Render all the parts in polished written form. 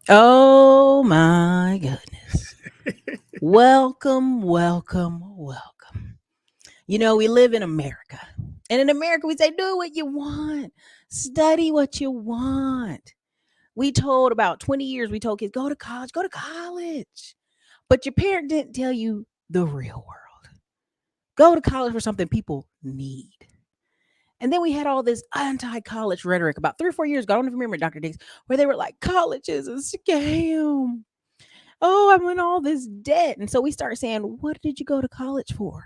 Oh my goodness. Welcome, welcome, welcome. We live in America. And in America, we say, do what you want, study what you want. We told about 20 years, we told kids, go to college, go to college. But your parent didn't tell you the real world. Go to college for something people need. And then we had all this anti-college rhetoric about 3 or 4 years ago. I don't even remember, Dr. Diggs, where they were like, college is a scam. Oh, I'm in all this debt. And so we start saying, what did you go to college for?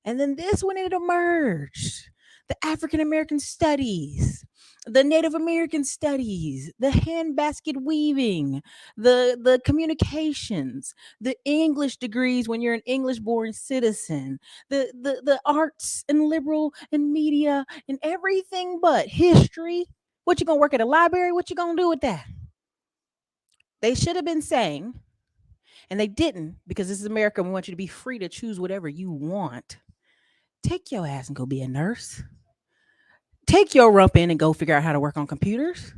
And then this when it emerged, the African American studies, the Native American studies, the handbasket weaving, the communications, the English degrees when you're an English born citizen, the arts and liberal and media and everything but history. What you gonna work at a library? What you gonna do with that? They should have been saying, and they didn't, because this is America and we want you to be free to choose whatever you want. Take your ass and go be a nurse. Take your rump in and go figure out how to work on computers.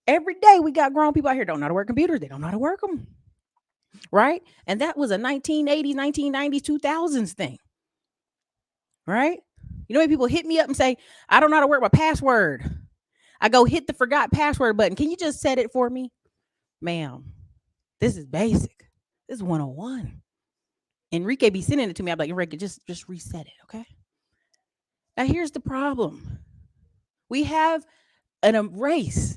Every day we got grown people out here don't know how to work computers. They don't know how to work them. Right? And that was a 1980s, 1990s, 2000s thing. Right? You know when people hit me up and say, I don't know how to work my password. I go hit the forgot password button. Can you just set it for me? Ma'am, this is basic. This is 101. Enrique be sending it to me. I'm like, Enrique, just reset it, okay? Now here's the problem. We have a race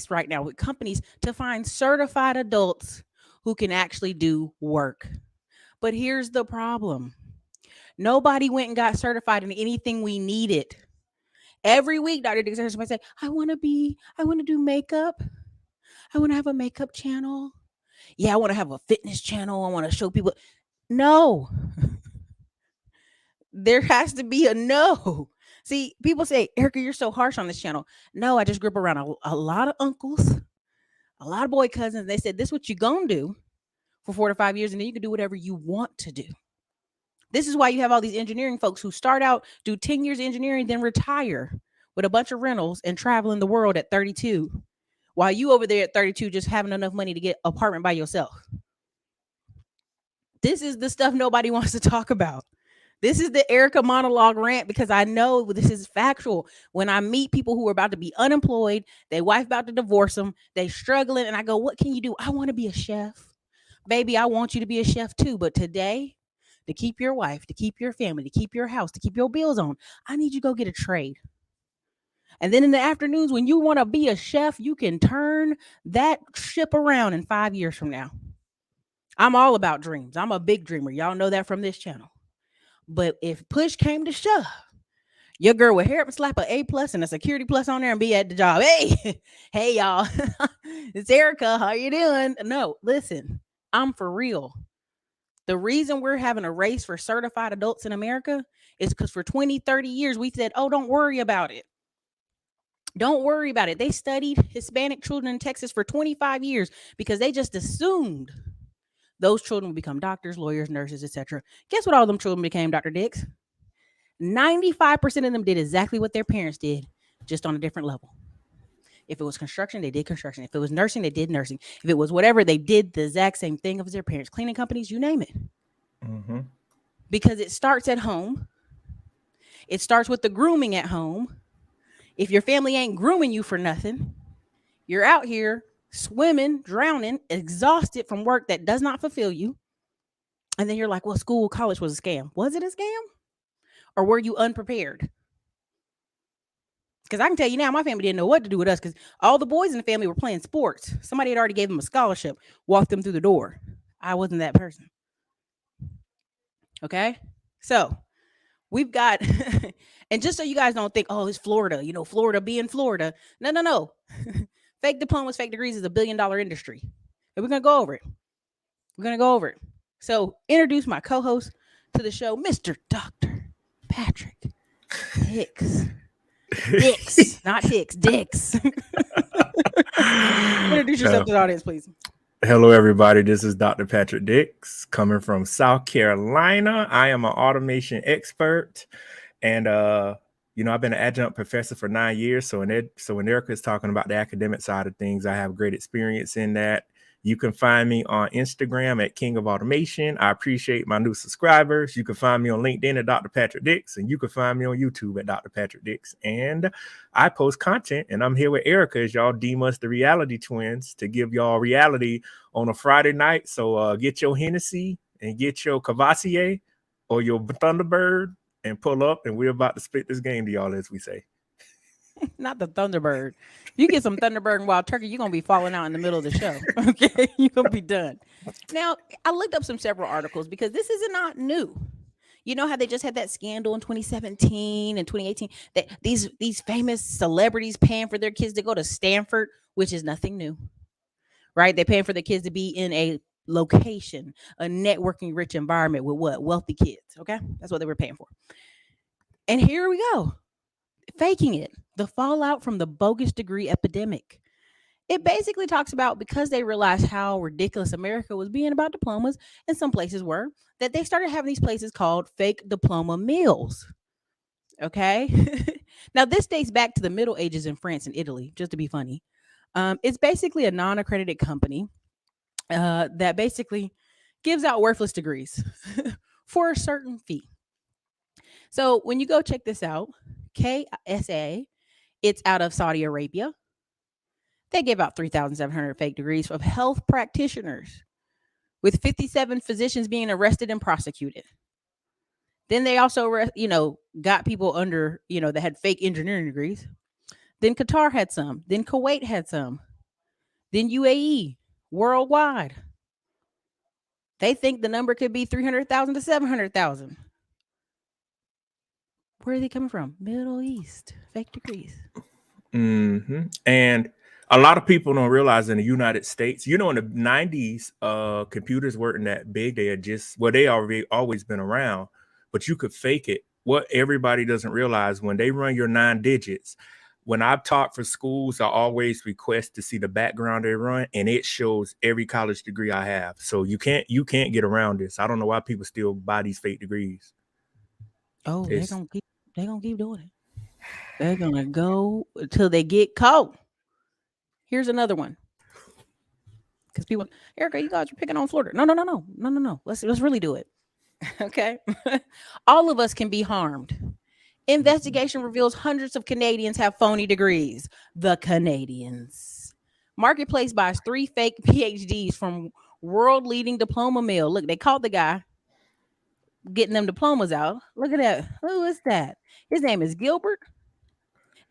right now with companies to find certified adults who can actually do work. But here's the problem. Nobody went and got certified in anything we needed. Every week, Dr. Dixon might say, I want to do makeup. I want to have a makeup channel. Yeah, I want to have a fitness channel. I want to show people. No. There has to be a no. See, people say, Ericka, you're so harsh on this channel. No, I just grew up around a lot of uncles, a lot of boy cousins. They said, this is what you're going to do for 4 to 5 years, and then you can do whatever you want to do. This is why you have all these engineering folks who start out, do 10 years of engineering, then retire with a bunch of rentals and travel in the world at 32, while you over there at 32 just having enough money to get an apartment by yourself. This is the stuff nobody wants to talk about. This is the Ericka monologue rant because I know this is factual. When I meet people who are about to be unemployed, their wife about to divorce them, they struggling, and I go, what can you do? I want to be a chef. Baby, I want you to be a chef too. But today, to keep your wife, to keep your family, to keep your house, to keep your bills on, I need you to go get a trade. And then in the afternoons, when you want to be a chef, you can turn that ship around in 5 years from now. I'm all about dreams. I'm a big dreamer. Y'all know that from this channel. But if push came to shove, your girl would hair up and slap an A+ and a security plus on there and be at the job. Hey, hey, y'all. It's Ericka. How you doing? No, listen, I'm for real. The reason we're having a race for certified adults in America is because for 20, 30 years, we said, oh, don't worry about it. Don't worry about it. They studied Hispanic children in Texas for 25 years because they just assumed those children would become doctors, lawyers, nurses, etc. Guess what all them children became, Dr. Dix? 95% of them did exactly what their parents did, just on a different level. If it was construction, they did construction. If it was nursing, they did nursing. If it was whatever, they did the exact same thing as their parents. Cleaning companies, you name it. Mm-hmm. Because it starts at home. It starts with the grooming at home. If your family ain't grooming you for nothing, you're out here swimming, drowning, exhausted from work that does not fulfill you. And then you're like, well, school, college was a scam. Was it a scam? Or were you unprepared? Because I can tell you now, my family didn't know what to do with us because all the boys in the family were playing sports. Somebody had already gave them a scholarship, walked them through the door. I wasn't that person. Okay? So we've got, and just so you guys don't think, oh, it's Florida, Florida being Florida. No. Fake diplomas, fake degrees is $1 billion industry. And we're going to go over it. So introduce my co-host to the show, Mr. Dr. Patrick Hicks. Dix, not Hicks, Dix. Introduce yourself to the audience, please. Hello, everybody. This is Dr. Patrick Dix coming from South Carolina. I am an automation expert. And, I've been an adjunct professor for 9 years. So when Ericka is talking about the academic side of things, I have great experience in that. You can find me on Instagram at King of Automation. I appreciate my new subscribers. You can find me on LinkedIn at Dr. Patrick Dix, and you can find me on YouTube at Dr. Patrick Dix. And I post content, and I'm here with Ericka as y'all deem us the reality twins to give y'all reality on a Friday night. So get your Hennessy and get your Cavassier or your Thunderbird and pull up, and we're about to spit this game to y'all, as we say. Not the Thunderbird. You get some Thunderbird and Wild Turkey, you're gonna be falling out in the middle of the show. Okay, you're gonna be done. Now, I looked up some several articles because this is not new. You know how they just had that scandal in 2017 and 2018 that these famous celebrities paying for their kids to go to Stanford, which is nothing new, right? They're paying for their kids to be in a location, a networking rich environment with what? Wealthy kids. Okay, that's what they were paying for. And here we go, faking it. The fallout from the bogus degree epidemic. It basically talks about because they realized how ridiculous America was being about diplomas, and some places were, that they started having these places called fake diploma mills. Okay. Now, this dates back to the Middle Ages in France and Italy, just to be funny. It's basically a non accredited company that basically gives out worthless degrees for a certain fee. So when you go check this out, KSA, it's out of Saudi Arabia. They gave out 3,700 fake degrees of health practitioners, with 57 physicians being arrested and prosecuted. Then they also, got people under, that had fake engineering degrees. Then Qatar had some. Then Kuwait had some. Then UAE, worldwide. They think the number could be 300,000 to 700,000. Where are they coming from? Middle East, fake degrees. And a lot of people don't realize in the United States, in the 90s, computers weren't that big. They had they already always been around, but you could fake it. What everybody doesn't realize, when they run your 9 digits, when I've taught for schools, I always request to see the background they run, and it shows every college degree I have. So you can't get around this. I don't know why people still buy these fake degrees. Oh, they're gonna keep doing it. They're gonna go until they get caught. Here's another one. Because people, Ericka, you guys are picking on Florida. No. Let's really do it. Okay. All of us can be harmed. Investigation reveals hundreds of Canadians have phony degrees. The Canadians. Marketplace buys 3 fake PhDs from world leading diploma mill. Look, they caught the guy getting them diplomas out. Look at that. Who is that? His name is Gilbert.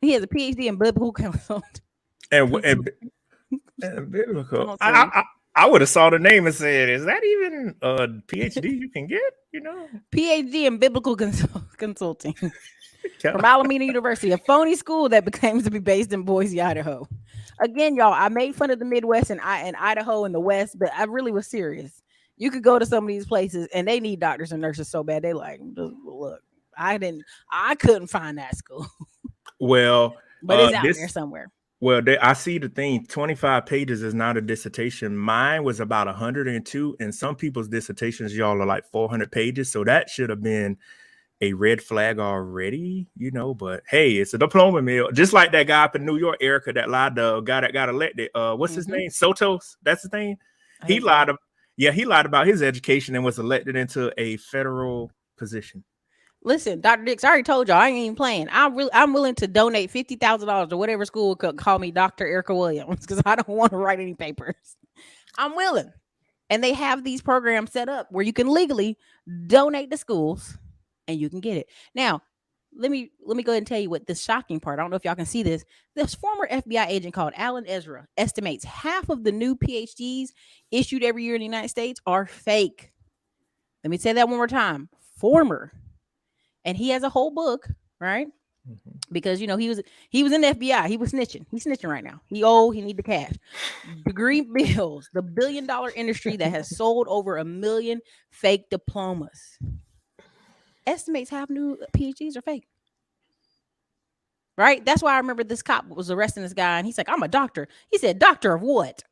He has a PhD in biblical consult. And biblical. I would have saw the name and said, "Is that even a PhD you can get?" PhD in biblical consulting from Alameda University, a phony school that claims to be based in Boise, Idaho. Again, y'all, I made fun of the Midwest and Idaho and the West, but I really was serious. You could go to some of these places and they need doctors and nurses so bad. They like, look, I couldn't find that school. Well, but it's out there somewhere. Well, I see the thing. 25 pages is not a dissertation. Mine was about 102, and some people's dissertations, y'all, are like 400 pages. So that should have been a red flag already, But hey, it's a diploma mill, just like that guy up in New York, Ericka, that lied. The guy that got elected. What's his name? Sotos. That's his name. He lied. He lied about his education and was elected into a federal position. Listen, Dr. Dix, I already told y'all I ain't even playing. I'm willing to donate $50,000 to whatever school could call me Dr. Ericka Williams because I don't want to write any papers. I'm willing. And they have these programs set up where you can legally donate to schools and you can get it. Now, let me go ahead and tell you what this shocking part. I don't know if y'all can see this. This former FBI agent called Alan Ezra estimates half of the new PhDs issued every year in the United States are fake. Let me say that one more time. Former. And he has a whole book, right? Mm-hmm. Because he was in the FBI. He was snitching. He's snitching right now. He need the cash. Degree bills, the billion-dollar industry that has sold over 1 million fake diplomas. Estimates half new PhDs are fake. Right? That's why I remember this cop was arresting this guy, and he's like, "I'm a doctor." He said, "Doctor of what?"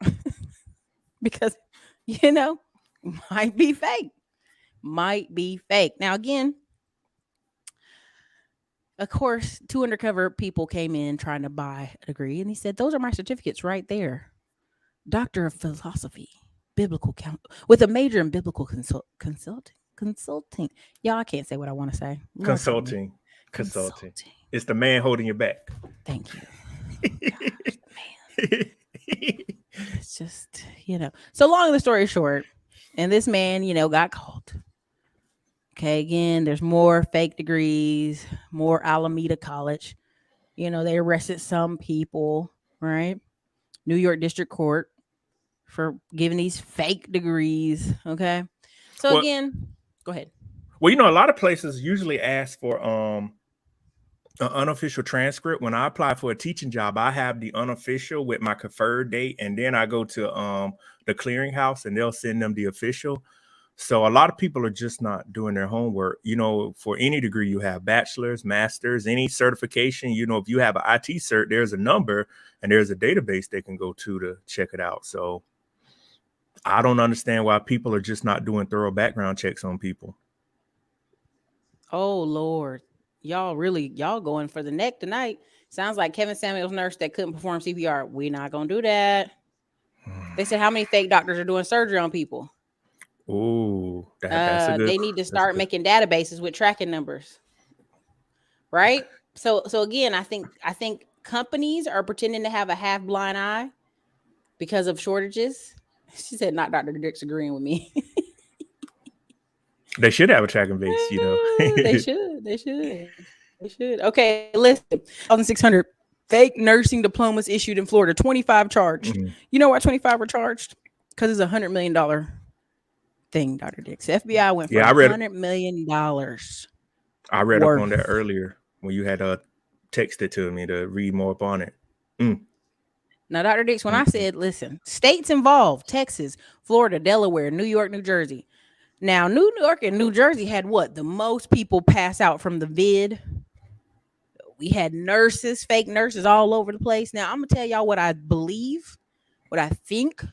Because might be fake. Might be fake. Now again. Of course, two undercover people came in trying to buy a degree, and he said, "Those are my certificates right there. Doctor of Philosophy, Biblical Count with a major in Biblical consulting. Y'all, I can't say what I want to say. Lord forgive me. Consulting. Consulting. Consulting. It's the man holding your back. Thank you. Gosh, man. It's just, So long the story short, and this man, got caught. Okay, again, there's more fake degrees, more Alameda College. They arrested some people, right? New York District Court for giving these fake degrees. Okay. So well, again, go ahead. well, a lot of places usually ask for an unofficial transcript. When I apply for a teaching job, I have the unofficial with my conferred date, and then I go to the clearinghouse and they'll send them the official. So a lot of people are just not doing their homework. For any degree you have, bachelor's, master's, any certification, if you have an IT cert, there's a number and there's a database they can go to check it out. So I don't understand why people are just not doing thorough background checks on people. Oh Lord. Y'all going for the neck tonight. Sounds like Kevin Samuels' nurse that couldn't perform CPR. We're not gonna do that. They said how many fake doctors are doing surgery on people? Oh, that's a good. They need to start making databases with tracking numbers. Right? So again, I think companies are pretending to have a half blind eye because of shortages. She said not Dr. Dick's agreeing with me. They should have a tracking base, They should. Okay, listen. 1,600 fake nursing diplomas issued in Florida. 25 charged. Mm-hmm. You know why 25 were charged? Because it's $100 million thing, Dr. Dix. FBI went for $100 million. I read up on that earlier when you had texted to me to read more up on it. Now, Dr. Dix, when I said, listen, states involved, Texas, Florida, Delaware, New York, New Jersey. Now, New York and New Jersey had what? The most people pass out from the vid. We had nurses, fake nurses all over the place. Now, I'm going to tell y'all what I believe, what I think.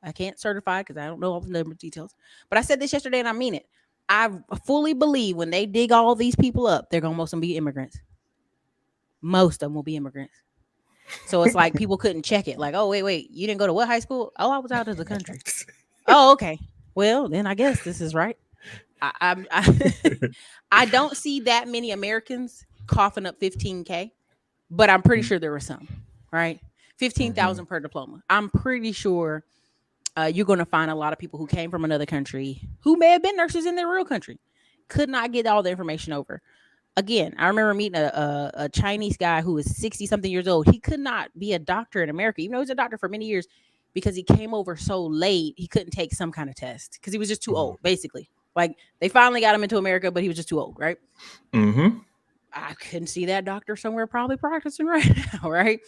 I can't certify because I don't know all the number details. But I said this yesterday and I mean it. I fully believe when they dig all these people up, they're going to most of them be immigrants. Most of them will be immigrants. So it's like people couldn't check it. Like, oh, wait, you didn't go to what high school? Oh, I was out of the country. Oh, okay. Well, then I guess this is right. I don't see that many Americans coughing up 15K, but I'm pretty sure there were some, right? 15,000 per diploma. I'm pretty sure you're going to find a lot of people who came from another country who may have been nurses in their real country, could not get all the information over. Again, I remember meeting a Chinese guy who was 60 something years old. He could not be a doctor in America, even though he was a doctor for many years, because he came over so late. He couldn't take some kind of test because he was just too old, basically. Like they finally got him into America, but he was just too old, right? Mm-hmm. I couldn't see that doctor somewhere probably practicing right now, right?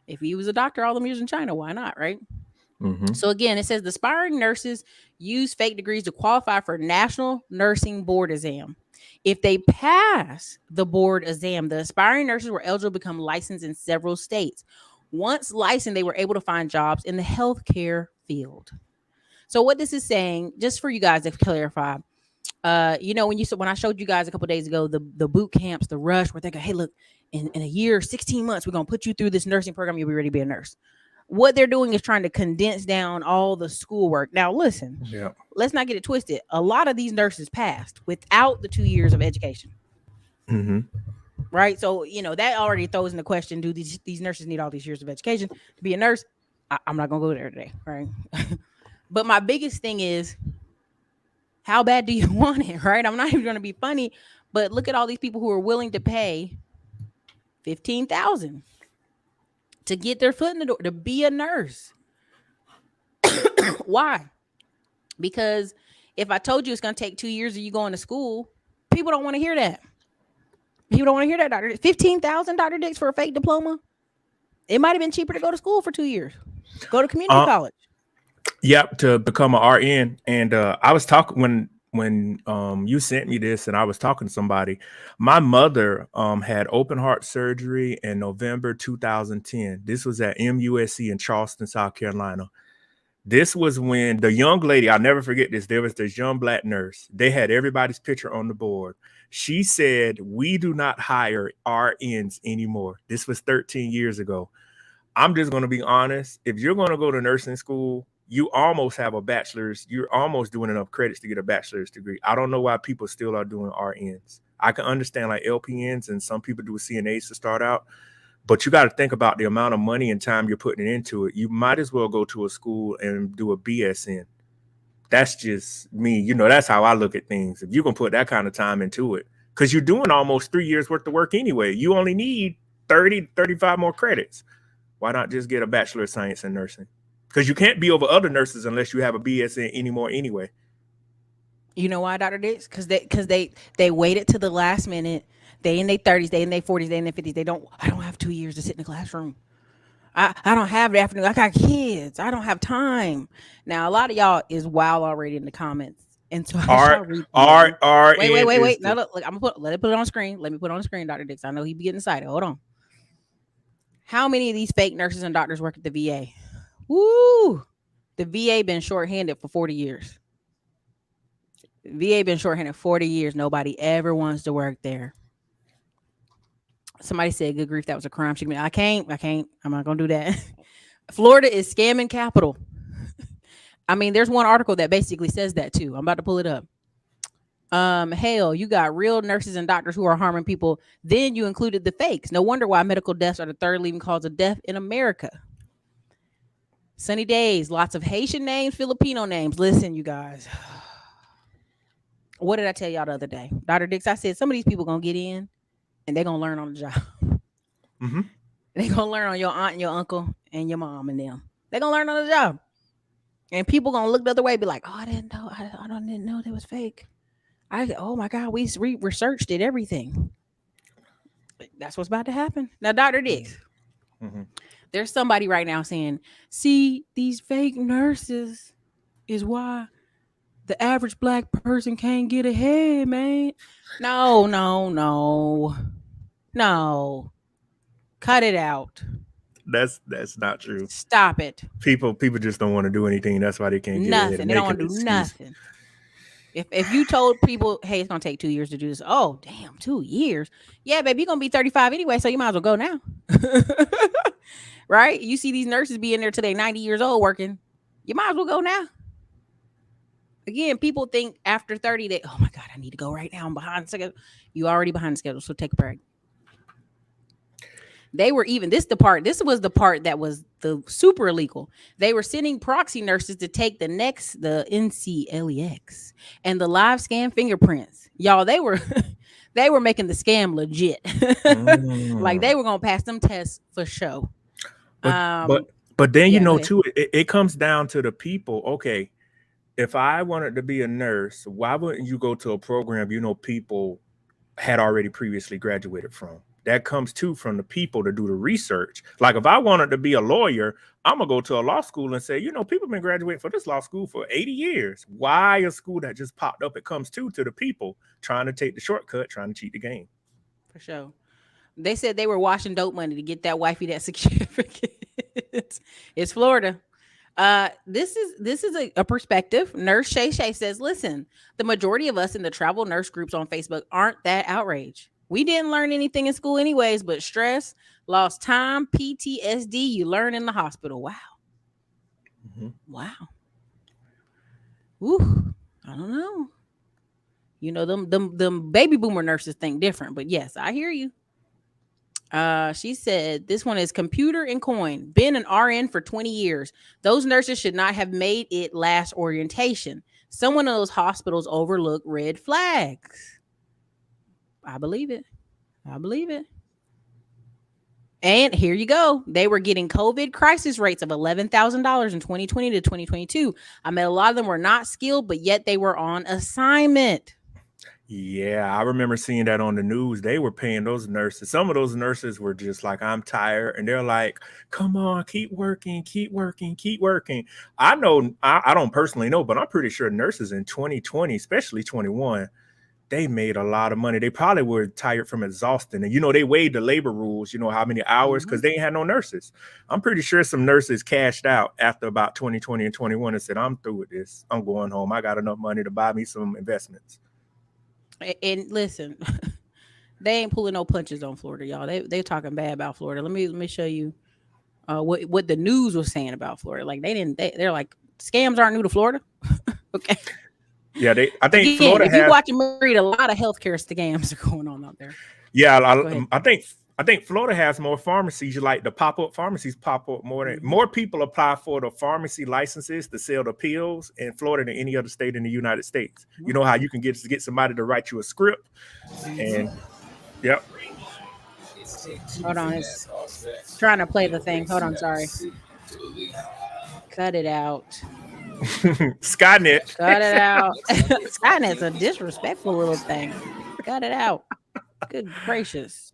If he was a doctor all them years in China, why not, right? Mm-hmm. So again, it says the aspiring nurses use fake degrees to qualify for National Nursing Board exam. If they pass the board exam, the aspiring nurses were eligible to become licensed in several states. Once licensed, they were able to find jobs in the healthcare field. So what this is saying, just for you guys to clarify, when I showed you guys a couple days ago, the boot camps, the rush, where they go, hey, look, in a year, 16 months, we're going to put you through this nursing program. You'll be ready to be a nurse. What they're doing is trying to condense down all the schoolwork. Now, listen, let's not get it twisted. A lot of these nurses passed without the 2 years of education. Mm-hmm. Right. So, that already throws into question, do these nurses need all these years of education to be a nurse? I'm not going to go there today. Right. But my biggest thing is, how bad do you want it? Right. I'm not even going to be funny, but look at all these people who are willing to pay $15,000 to get their foot in the door, to be a nurse. Why? Because if I told you it's going to take 2 years of you going to school, people don't want to hear that. People don't want to hear that, Dr. Dix. $15,000, Dr. Dix, for a fake diploma? It might have been cheaper to go to school for 2 years. Go to community college. Yep, to become an RN. And I was talking when you sent me this, and I was talking to somebody. My mother had open heart surgery in November 2010. This was at MUSC in Charleston, South Carolina. This was when the young lady, I'll never forget this, there was this young black nurse. They had everybody's picture on the board. She said, we do not hire RNs anymore. This was 13 years ago. I'm just going to be honest. If you're going to go to nursing school, you almost have a bachelor's. You're almost doing enough credits to get a bachelor's degree. I don't know why people still are doing RNs. I can understand like LPNs and some people do CNAs to start out, but you got to think about the amount of money and time you're putting into it. You might as well go to a school and do a BSN. That's just me. That's how I look at things. If you can put that kind of time into it, because you're doing almost 3 years worth of work anyway. You only need 30, 35 more credits. Why not just get a Bachelor of Science in nursing? Because you can't be over other nurses unless you have a BSN anymore anyway. You know why, Dr. Dix? Because they waited to the last minute. They in their 30s, they in their 40s, they in their 50s. I don't have 2 years to sit in the classroom. I don't have the afternoon. I got kids. I don't have time. Now, a lot of y'all is wild already in the comments. And so I shall read them. Wait. Now, look, I'm gonna let it put it on screen. Let me put it on screen, Dr. Dix. I know he be getting excited. Hold on. How many of these fake nurses and doctors work at the VA? Woo! The VA been shorthanded for 40 years. VA been shorthanded 40 years. Nobody ever wants to work there. Somebody said, good grief, that was a crime. I can't. I'm not going to do that. Florida is scamming capital. I mean, there's one article that basically says that too. I'm about to pull it up. Hell, you got real nurses and doctors who are harming people. Then you included the fakes. No wonder why medical deaths are the third leading cause of death in America. Sunny days, lots of Haitian names, Filipino names. Listen, you guys. What did I tell y'all the other day? Dr. Dix, I said some of these people going to get in and they're going to learn on the job. Mm-hmm. They're going to learn on your aunt and your uncle and your mom and them. They're going to learn on the job. And people going to look the other way and be like, oh, I didn't know. I didn't know that was fake. Oh my God, we researched it, everything. That's what's about to happen. Now, Dr. Dix, there's somebody right now saying, see, these fake nurses is why the average black person can't get ahead, man. No. Cut it out. That's not true. Stop it. People just don't want to do anything. That's why they can't get ahead. They don't want to do nothing. If you told people, hey, it's gonna take 2 years to do this, oh damn, 2 years. Yeah, baby, you're gonna be 35 anyway, so you might as well go now. Right? You see these nurses be in there till they 90 years old working. You might as well go now. Again, people think after 30 that, oh my God, I need to go right now. I'm behind schedule. You already behind the schedule, so take a break. They were even this was the part that was the super illegal. They were sending proxy nurses to take the NCLEX and the live scan fingerprints. Y'all, they were making the scam legit. Like they were gonna pass them tests for show. But then yeah, too, it comes down to the people. Okay, if I wanted to be a nurse, why wouldn't you go to a program people had already previously graduated from? That comes too from the people to do the research. Like if I wanted to be a lawyer, I'm gonna go to a law school and say, people been graduating for this law school for 80 years. Why a school that just popped up? It comes to the people trying to take the shortcut, trying to cheat the game. For sure. They said they were washing dope money to get that wifey that certificate. It's Florida. This is a perspective. Nurse Shay says, listen, the majority of us in the travel nurse groups on Facebook aren't that outraged. We didn't learn anything in school anyways, but stress, lost time, PTSD, you learn in the hospital. Wow. Mm-hmm. Wow. Ooh, I don't know. Them baby boomer nurses think different, but yes, I hear you. She said, this one is computer and coin. Been an RN for 20 years. Those nurses should not have made it last orientation. Someone in those hospitals overlooked red flags. I believe it. And here you go. They were getting COVID crisis rates of $11,000 in 2020 to 2022. I mean, a lot of them were not skilled, but yet they were on assignment. Yeah, I remember seeing that on the news. They were paying those nurses. Some of those nurses were just like, I'm tired. And they're like, come on, keep working. I know, I don't personally know, but I'm pretty sure nurses in 2020, especially 21, they made a lot of money. They probably were tired from exhausting. And, they weighed the labor rules, how many hours, because they ain't had no nurses. I'm pretty sure some nurses cashed out after about 2020 and 21 and said, I'm through with this. I'm going home. I got enough money to buy me some investments. And listen, they ain't pulling no punches on Florida, y'all. They talking bad about Florida. Let me show you what the news was saying about Florida. Like they didn't. They're like scams aren't new to Florida. Okay. Yeah, I think Again, if Florida you has. watch and read, a lot of healthcare scams are going on out there. Yeah, Go ahead. I think Florida has more pharmacies. Like the pop up pharmacies pop up more than Hmm. more people apply for the pharmacy licenses to sell the pills in Florida than any other state in the United States. You know how you can get somebody to write you a script, Hmm. and yep, Hold on, it's trying to play the thing. Hold on, sorry. Cut it out. Skynet. Cut it out. Skynet's a disrespectful little thing. Cut it out. Good gracious.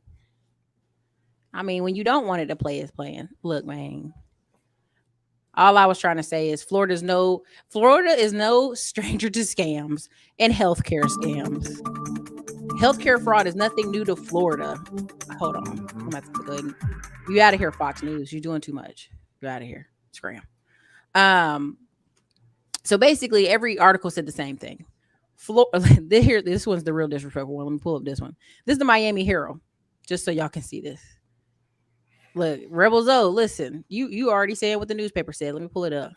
I mean, when you don't want it to play, it's playing. Look, man. All I was trying to say is Florida is no stranger to scams and healthcare scams. Healthcare fraud is nothing new to Florida. Hold on. I'm gonna have to go ahead and you out of here, Fox News. You're doing too much. You're out of here. Scram. Um, so basically every article said the same thing. Here, this one's the real disrespectful one. Let me pull up this one. This is the Miami Herald, just so y'all can see this. Look, Rebel Zoe, listen, you already said what the newspaper said. Let me pull it up.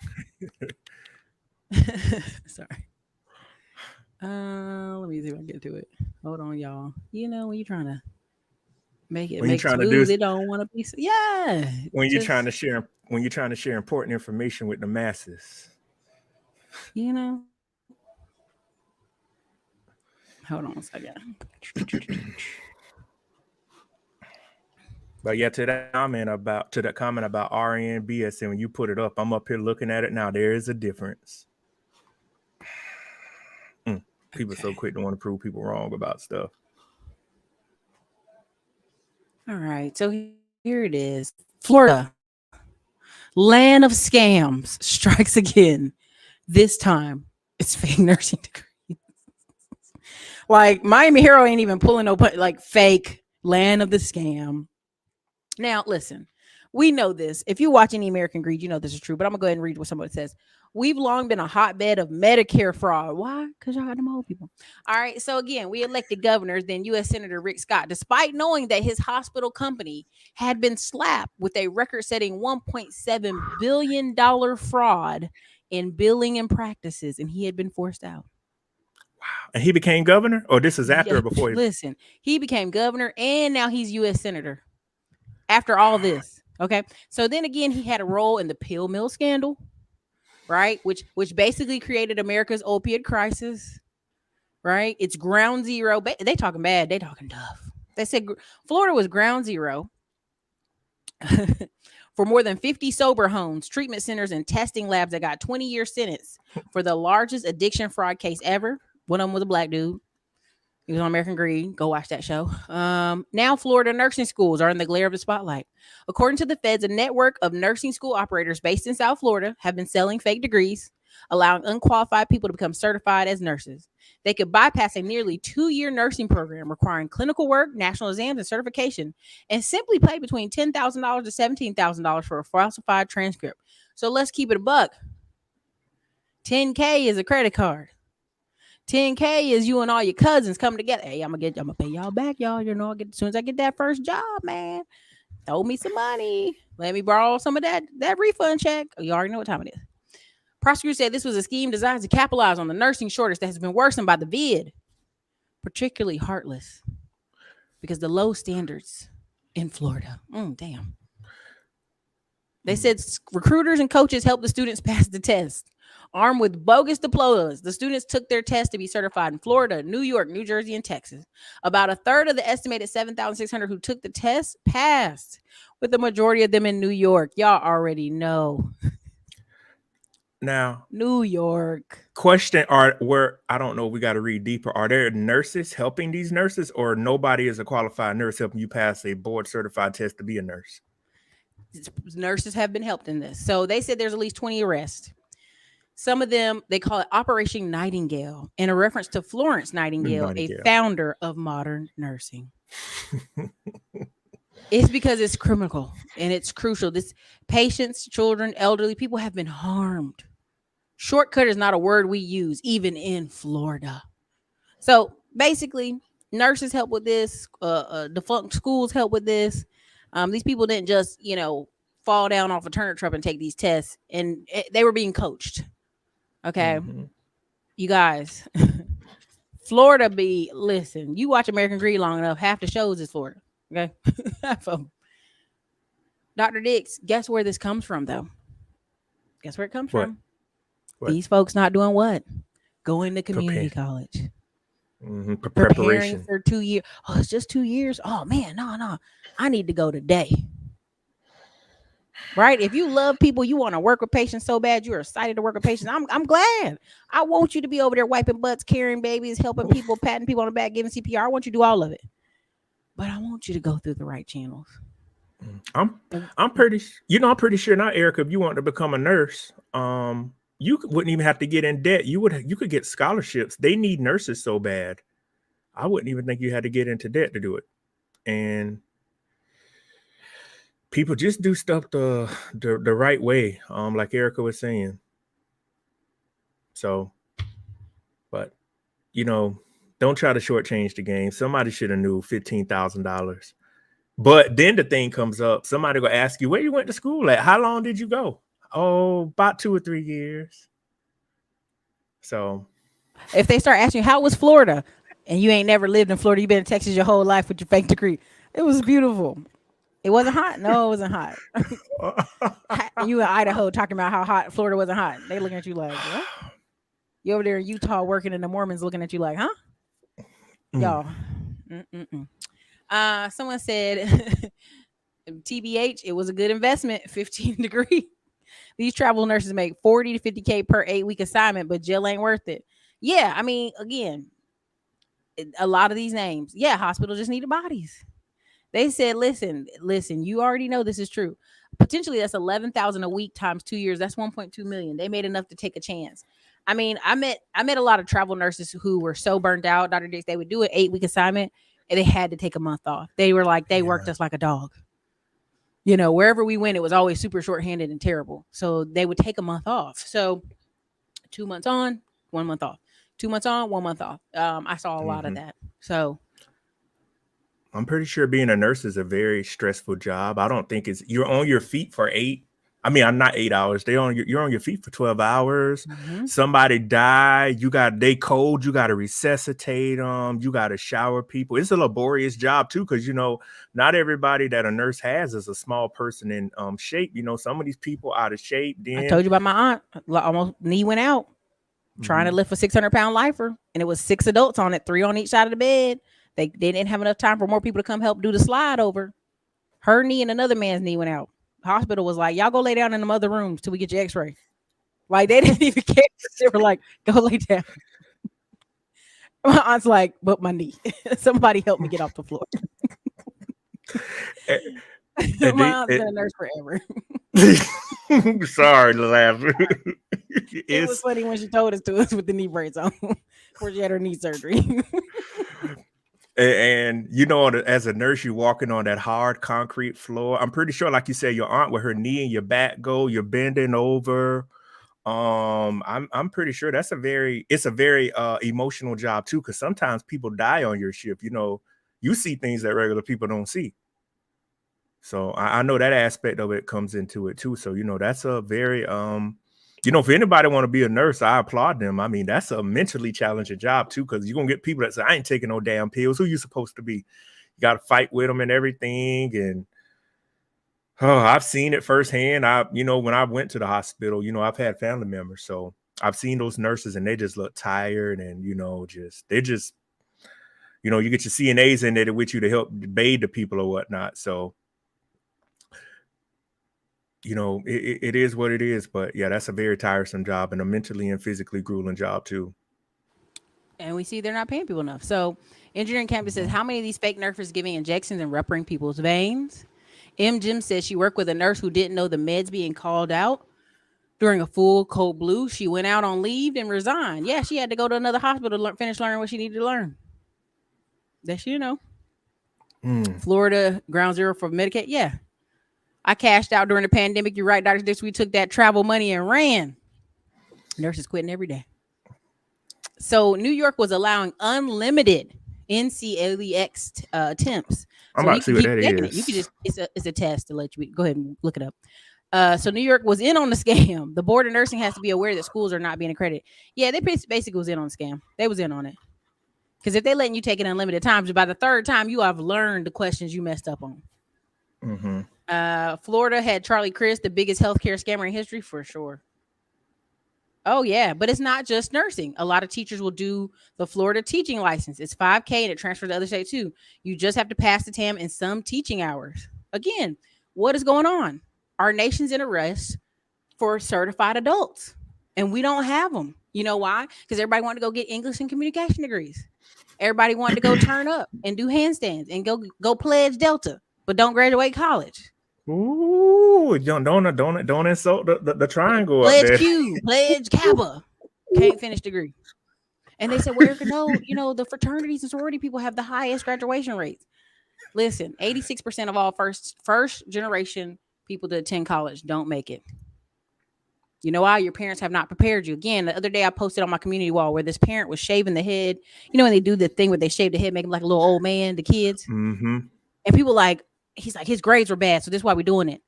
Sorry. Let me see if I can get to it. Hold on, y'all. You know when you're trying to When you're make trying to do smooth, it don't want to be. Yeah, just when you're trying to share important information with the masses. you know. Hold on a second. But yeah, to that comment about RN BSN, when you put it up, I'm up here looking at it now. There is a difference. People are so Okay. quick to want to prove people wrong about stuff. All right. So here it is. Florida, land of scams, strikes again. This time, it's fake nursing degree. Like Miami Hero ain't even pulling no like fake land of the scam. Now, listen, we know this. If you watch any American Greed, you know this is true. But I'm gonna go ahead and read what somebody says. We've long been a hotbed of Medicare fraud. Why? Because y'all got them old people. All right. So again, we elected governors, then U.S. Senator Rick Scott, despite knowing that his hospital company had been slapped with a record-setting $1.7 billion fraud in billing and practices, and he had been forced out. And he became governor, or this is after Yeah, or before? listen, he became governor, and now he's U.S. Senator after all this. Okay. So then again, he had a role in the pill mill scandal, right? Which basically created America's opiate crisis, right? It's ground zero. They talking bad. They talking tough. They said Florida was ground zero for more than 50 sober homes, treatment centers, and testing labs that got 20-year sentence for the largest addiction fraud case ever. One of them was a black dude. He was on American Greed. Go watch that show. Now, Florida nursing schools are in the glare of the spotlight. According to the feds, a network of nursing school operators based in South Florida have been selling fake degrees, allowing unqualified people to become certified as nurses. They could bypass a nearly 2-year nursing program requiring clinical work, national exams, and certification, and simply pay between $10,000 to $17,000 for a falsified transcript. So let's keep it a buck. 10K is a credit card. 10K is you and all your cousins coming together. Hey, I'm gonna pay y'all back, y'all. You know, as soon as I get that first job, man, throw me some money. Let me borrow some of that refund check. You already know what time it is. Prosecutors said this was a scheme designed to capitalize on the nursing shortage that has been worsened by the vid, particularly heartless, because the low standards in Florida. Damn. They said recruiters and coaches helped the students pass the test. Armed with bogus diplomas, the students took their test to be certified in Florida, New York, New Jersey, and Texas. About a third of the estimated 7,600 who took the test passed, with the majority of them in New York. Y'all already know. Now, New York. question: Are where I don't know. We got to read deeper. Are there nurses helping these nurses, or nobody is a qualified nurse helping you pass a board certified test to be a nurse? Nurses have been helped in this. So they said there's at least 20 arrests. Some of them, they call it Operation Nightingale, in a reference to Florence Nightingale, a Nightingale. founder of modern nursing. It's because it's criminal and it's crucial. This patients, children, elderly people have been harmed. Shortcut is not a word we use, even in Florida. So Basically, nurses help with this. Defunct schools help with this. These people didn't just, fall down off a turnip truck and take these tests, and they were being coached. Okay, Mm-hmm. you guys, Florida listen. You watch American Greed long enough, half the shows is Florida. Okay, half of 'em. Dr. Dix, guess where this comes from, though? Guess where it comes What? from? What? These folks not doing what? Going to community Prepare. college. Mm-hmm. Preparing Preparation. for 2 years. Oh, it's just 2 years. Oh man, no. I need to go today. Right? If you love people, you want to work with patients so bad, you're excited to work with patients. I'm glad. I want you to be over there wiping butts, carrying babies, helping people, patting people on the back, giving CPR. I want you to do all of it. But I want you to go through the right channels. I'm pretty. I'm pretty sure now, Erica. If you want to become a nurse, you wouldn't even have to get in debt. You could get scholarships. They need nurses so bad. I wouldn't even think you had to get into debt to do it. And people just do stuff the right way. Like Erica was saying. So, but don't try to shortchange the game. Somebody should have knew $15,000. But then the thing comes up. Somebody will ask you where you went to school at. How long did you go? Oh, about 2 or 3 years. So If they start asking you how was Florida, and you ain't never lived in Florida, you've been in Texas your whole life with your fake degree. It was beautiful. It wasn't hot. No, it wasn't hot. You in Idaho talking about how hot Florida wasn't hot. They looking at you like, what? You over there in Utah working, and the Mormons looking at you like, huh? Y'all. Someone said, TBH, it was a good investment. 15 degree. These travel nurses make 40 to 50K per 8-week assignment, but jail ain't worth it. Yeah, I mean, again, a lot of these names, yeah, hospital just needed bodies. They said, listen, you already know this is true. Potentially that's 11,000 a week times 2 years. That's 1.2 million. They made enough to take a chance. I mean, I met a lot of travel nurses who were so burnt out, Dr. Dix, they would do an 8-week assignment and they had to take a month off. They were like, they worked us like a dog. Wherever we went, it was always super shorthanded and terrible. So they would take a month off. So 2 months on, 1 month off. 2 months on, 1 month off. I saw a lot of that. So I'm pretty sure being a nurse is a very stressful job. I don't think you're on your feet for 8. I mean, I'm not 8 hours. You're on your feet for 12 hours. Mm-hmm. Somebody died. They cold. You got to resuscitate them. You got to shower people. It's a laborious job too, because not everybody that a nurse has is a small person in shape. Some of these people out of shape. Then I told you about my aunt. Almost knee went out trying to lift a 600-pound lifer, and it was 6 adults on it, 3 on each side of the bed. They didn't have enough time for more people to come help do the slide over. Her knee and another man's knee went out. Hospital was like, y'all go lay down in them other rooms till we get your x-ray. Like, they didn't even care. They were like, go lay down. My aunt's like, but my knee. Somebody help me get off the floor. My aunt's been a nurse forever. Sorry to laugh. It was funny when she told us with the knee brace on before she had her knee surgery. And as a nurse, you're walking on that hard concrete floor. I'm pretty sure, like you said, your aunt with her knee and your back go, you're bending over. I'm pretty sure it's a very emotional job too, because sometimes people die on your shift. You see things that regular people don't see. So I know that aspect of it comes into it too. So that's a very if anybody want to be a nurse, I applaud them. I mean, that's a mentally challenging job too, because you're gonna get people that say, I ain't taking no damn pills. Who you supposed to be? You got to fight with them and everything. And I've seen it firsthand. When I went to the hospital, I've had family members, so I've seen those nurses and they just look tired, and you get your CNAs in there with you to help bathe the people or whatnot. So it is what it is. But yeah, that's a very tiresome job and a mentally and physically grueling job too. And we see they're not paying people enough. So Engineering Campus says, how many of these fake nurses giving injections and rupturing people's veins? M. Jim says she worked with a nurse who didn't know the meds being called out during a full cold blue. She went out on leave and resigned. Yeah, she had to go to another hospital to finish learning what she needed to learn. That's Florida ground zero for Medicaid. Yeah. I cashed out during the pandemic. You're right, Dr. Dix. We took that travel money and ran. Nurses quitting every day. So New York was allowing unlimited NCLEX attempts. I'm So about you to see can what keep that taking it. You could is. just it's a test to let you go ahead and look it up. So New York was in on the scam. The board of nursing has to be aware that schools are not being accredited. Yeah, they basically was in on the scam. They was in on it. Because if they letting you take it unlimited times, by the third time you have learned the questions you messed up on. Mm-hmm. Florida had Charlie Crist, the biggest healthcare scammer in history for sure. Oh yeah, but it's not just nursing. A lot of teachers will do the Florida teaching license. It's 5K and it transfers to other states too. You just have to pass the TAM in some teaching hours. Again, what is going on? Our nation's in a rush for certified adults, and we don't have them. You know why? Because everybody wanted to go get English and communication degrees. Everybody wanted to go turn up and do handstands and go pledge Delta, but don't graduate college. Ooh, don't insult the triangle up Pledge there. Q, pledge Kappa, can't finish degree. And they said, well, Ericka, no, the fraternities and sorority people have the highest graduation rates. Listen, 86% of all first generation people to attend college don't make it. You know why? Your parents have not prepared you. Again, the other day I posted on my community wall where this parent was shaving the head. You know when they do the thing where they shave the head, make him like a little old man, the kids. Mm-hmm. And people like, he's like, his grades were bad, so this is why we're doing it.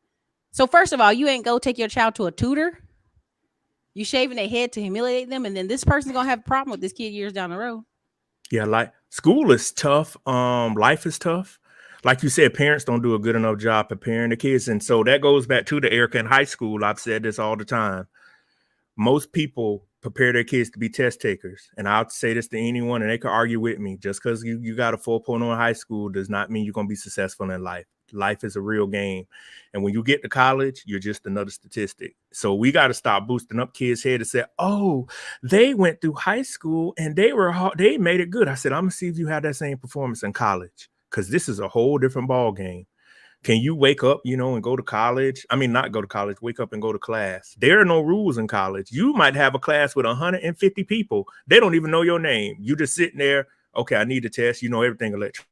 So first of all, you ain't go take your child to a tutor. You shaving their head to humiliate them, and then this person's gonna have a problem with this kid years down the road. Yeah, like school is tough. Life is tough. Like you said, parents don't do a good enough job preparing the kids. And so that goes back to the Ericka in high school. I've said this all the time. Most people prepare their kids to be test takers. And I'll say this to anyone, and they can argue with me. Just because you got a 4.0 in high school does not mean you're going to be successful in life. Life is a real game. And when you get to college, you're just another statistic. So we got to stop boosting up kids' head and say, oh, they went through high school and they made it good. I said, I'm going to see if you have that same performance in college, because this is a whole different ball game. Can you wake up, and go to college? I mean, not go to college, wake up and go to class. There are no rules in college. You might have a class with 150 people. They don't even know your name. You just sitting there. Okay, I need a test. You know everything electronic.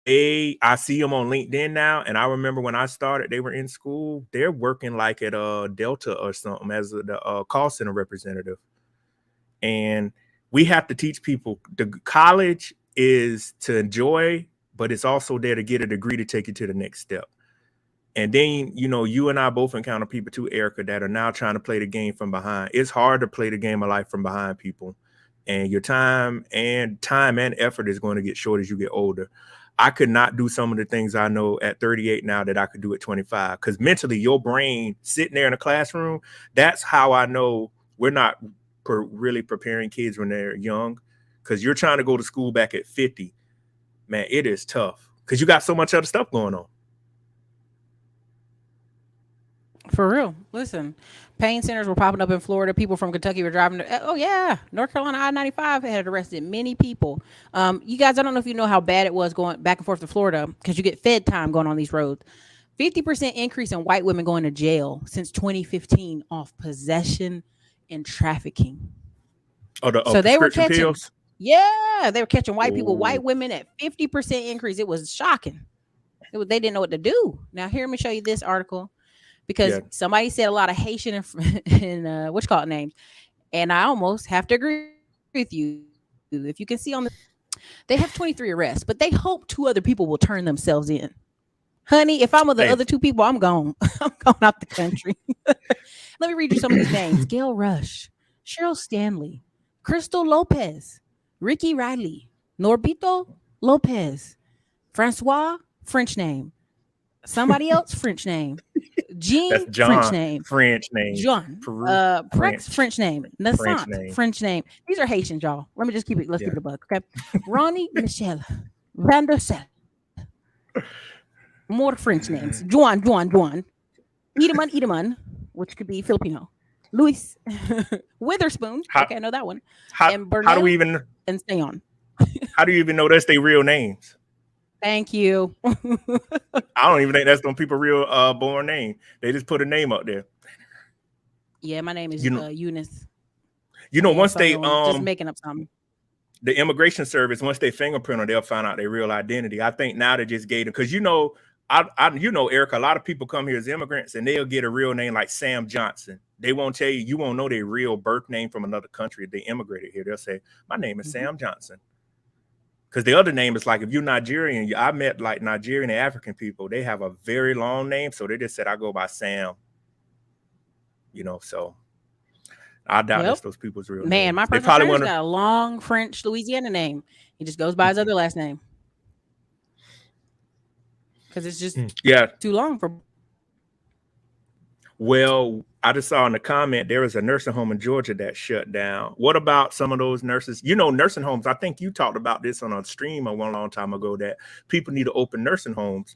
I see them on LinkedIn now, and I remember when I started, they were in school. They're working like at Delta or something as the call center representative. And we have to teach people the college is to enjoy, but it's also there to get a degree to take you to the next step. And then, you and I both encounter people too, Ericka, that are now trying to play the game from behind. It's hard to play the game of life from behind people. And your time and effort is going to get short as you get older. I could not do some of the things I know at 38 now that I could do at 25. Because mentally, your brain sitting there in a classroom, that's how I know we're not really preparing kids when they're young. Because you're trying to go to school back at 50. Man, it is tough. Because you got so much other stuff going on. For real. Listen, pain centers were popping up in Florida. People from Kentucky were driving. Oh yeah, North Carolina I-95 had arrested many people. You guys, I don't know if you know how bad it was going back and forth to Florida because you get fed time going on these roads. 50% increase in white women going to jail since 2015 off possession and trafficking. Oh, the So they were prescription catching, pills? yeah, they were catching white people, Oh, white women at 50% increase. It was shocking. They didn't know what to do. Now, here, let me show you this article because yeah. somebody said a lot of Haitian and what you call it names, and I almost have to agree with you. If you can see on the, they have 23 arrests, but they hope two other people will turn themselves in. Honey, if I'm with the other two Hey, people, I'm gone. I'm going out the country. Let me read you some of these names: Gail Rush, Cheryl Stanley, Crystal Lopez, Ricky Riley, Norbito Lopez, Francois, French name. Somebody else, French name. that's Jean, French John, name. French name. John, Peru, Prex, French, French name. French Nassant, name. French name. These are Haitians, y'all. Let me just keep it. Let's keep Yeah. it a buck, okay? Ronnie Michelle, Van der Sel. More French names. Juan. Edaman, which could be Filipino. Luis Witherspoon. How Okay, I know that one. how And how do we Bernal even and Steon. how do you even know that's their real names? Thank you. I don't even think that's them people real born name. They just put a name up there. Yeah, my name is You know, Eunice. once So they just making up something. the immigration service, once they fingerprint them, they'll find out their real identity. I think now they just gave them because Ericka, a lot of people come here as immigrants and they'll get a real name like Sam Johnson. They won't tell you, you won't know their real birth name from another country if they immigrated here. They'll say, my name is Sam Johnson. Because the other name is like, if you're Nigerian, I met like Nigerian and African people, they have a very long name. So they just said, I go by Sam. So I doubt that's Yep. those people's real Man, my names. They personal probably trainer's want to. got a long French Louisiana name. He just goes by his other last name because it's just Yeah. too long for. Well, I just saw in the comment there was a nursing home in Georgia that shut down. What about some of those nurses? Nursing homes. I think you talked about this on a stream a long time ago that people need to open nursing homes.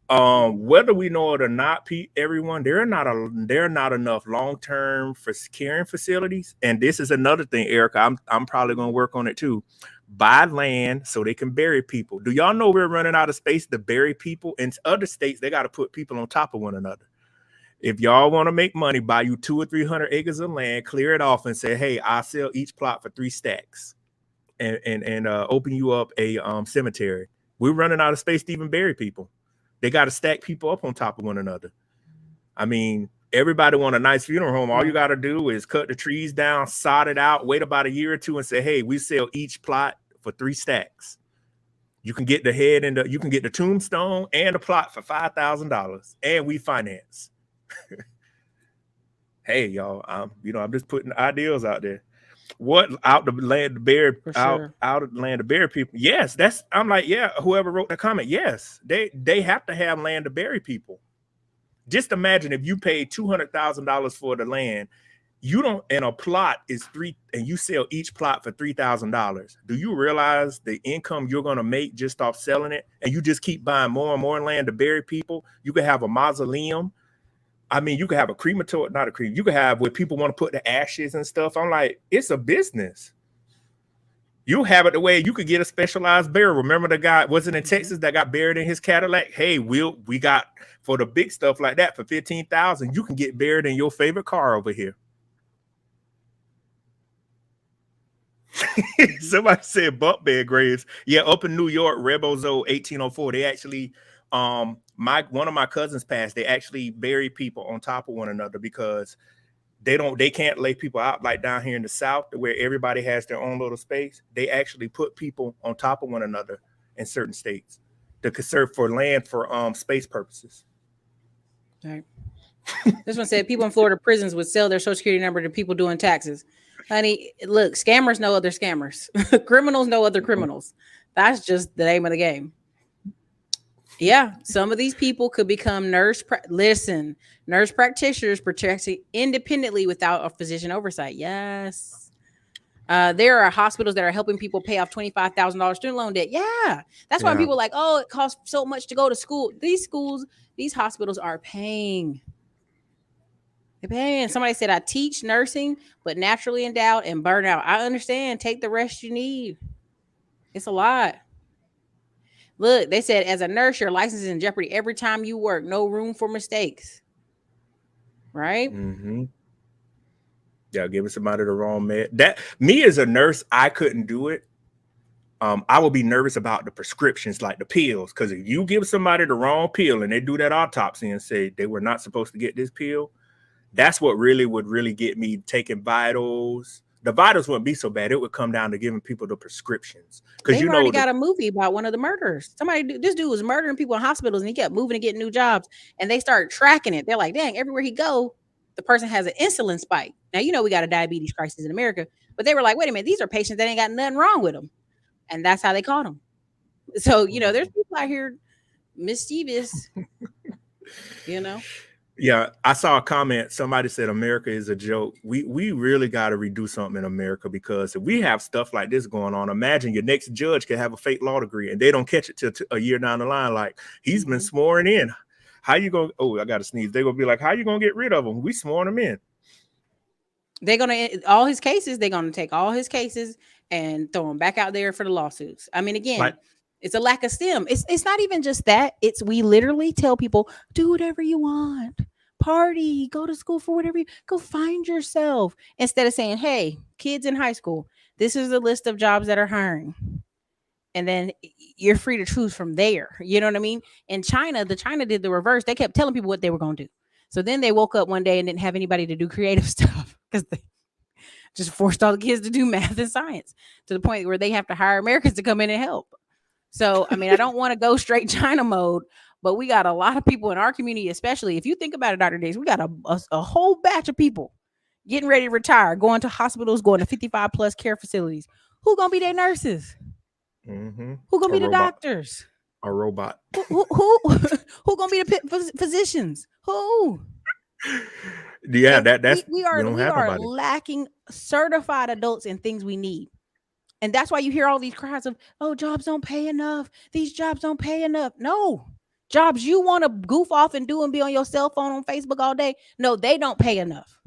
Whether we know it or not, everyone, there are not enough long-term for caring facilities. And this is another thing, Ericka. I'm probably gonna work on it too. Buy land so they can bury people. Do y'all know we're running out of space to bury people? In other states, they got to put people on top of one another. If y'all want to make money, buy you 200 or 300 acres of land, clear it off, and say, "Hey, I sell each plot for 3 stacks," and open you up a cemetery. We're running out of space to even bury people. They got to stack people up on top of one another. I mean, everybody want a nice funeral home. All you got to do is cut the trees down, sod it out, wait about a year or two, and say, "Hey, we sell each plot for 3 stacks." You can get the head and you can get the tombstone and the plot for $5,000, and we finance. Hey, y'all, I'm just putting ideas out there. What out the land to bury out of the land to bury people? Yes, I'm like, yeah. Whoever wrote the comment, yes, they have to have land to bury people. Just imagine if you paid $200,000 for the land, and a plot is $3,000, and you sell each plot for $3,000. Do you realize the income you're going to make just off selling it? And you just keep buying more and more land to bury people. You could have a mausoleum. I mean, you could have a crematory, not a crematory. You could have where people want to put the ashes and stuff. I'm like, it's a business. You have it the way you could get a specialized burial. Remember the guy, was it in Texas, that got buried in his Cadillac? Hey, we got for the big stuff like that for $15,000. You can get buried in your favorite car over here. Somebody said bump bed graves. Yeah, up in New York, Rebozo 1804. They actually, one of my cousins passed. They actually bury people on top of one another because they can't lay people out like down here in the South where everybody has their own little space. They actually put people on top of one another in certain states to conserve for land for space purposes. Right. This one said people in Florida prisons would sell their Social Security number to people doing taxes. Honey, look, scammers know other scammers. Criminals know other criminals. That's just the name of the game. Yeah, some of these people could become nurse practitioners protecting independently without a physician oversight. Yes. There are hospitals that are helping people pay off $25,000 student loan debt. Yeah. That's why people are like, oh, it costs so much to go to school. These hospitals are paying. They're paying. Somebody said, I teach nursing, but naturally endowed and burnt out. I understand. Take the rest you need. It's a lot. Look, they said, as a nurse, your license is in jeopardy every time you work. No room for mistakes. Right? Mm-hmm. Yeah, giving somebody the wrong med. That me as a nurse, I couldn't do it. I would be nervous about the prescriptions, like the pills, because if you give somebody the wrong pill and they do that autopsy and say they were not supposed to get this pill, that's what would get me taking vitals. The vitals wouldn't be so bad. It would come down to giving people the prescriptions. Because they've already got a movie about one of the murderers. This dude was murdering people in hospitals and he kept moving and getting new jobs. And they started tracking it. They're like, dang, everywhere he go, the person has an insulin spike. Now, we got a diabetes crisis in America. But they were like, wait a minute, these are patients that ain't got nothing wrong with them. And that's how they caught them. So, there's people out here mischievous, Yeah, I saw a comment. Somebody said America is a joke. We really got to redo something in America, because if we have stuff like this going on, imagine your next judge could have a fake law degree and they don't catch it till a year down the line. Like, he's been sworn in. How you going? Oh, I got to sneeze. They're going to be like, how you going to get rid of him? We sworn him in. They're going to take all his cases and throw them back out there for the lawsuits. I mean, again, it's a lack of STEM. It's not even just that. We literally tell people, do whatever you want. Party, go to school for whatever go find yourself. Instead of saying, hey, kids in high school, this is the list of jobs that are hiring. and then you're free to choose from there. You know what I mean? In China, the China did the reverse. They kept telling people what they were going to do. So then they woke up one day and didn't have anybody to do creative stuff because they just forced all the kids to do math and science to the point where they have to hire Americans to come in and help. So, I mean, I don't want to go straight China mode, but we got a lot of people in our community, especially if you think about it, Dr. Days, we got a whole batch of people getting ready to retire, going to hospitals, going to 55 plus care facilities. Who gonna be their nurses? Mm-hmm. Who gonna A be the robot. doctors? A robot. Who gonna be the physicians? Who? Yeah, So that's we we are don't we have are nobody. lacking certified adults in things we need. And that's why you hear all these cries of, oh, jobs don't pay enough. These jobs don't pay enough. No. Jobs you want to goof off and do and be on your cell phone on Facebook all day. No, they don't pay enough.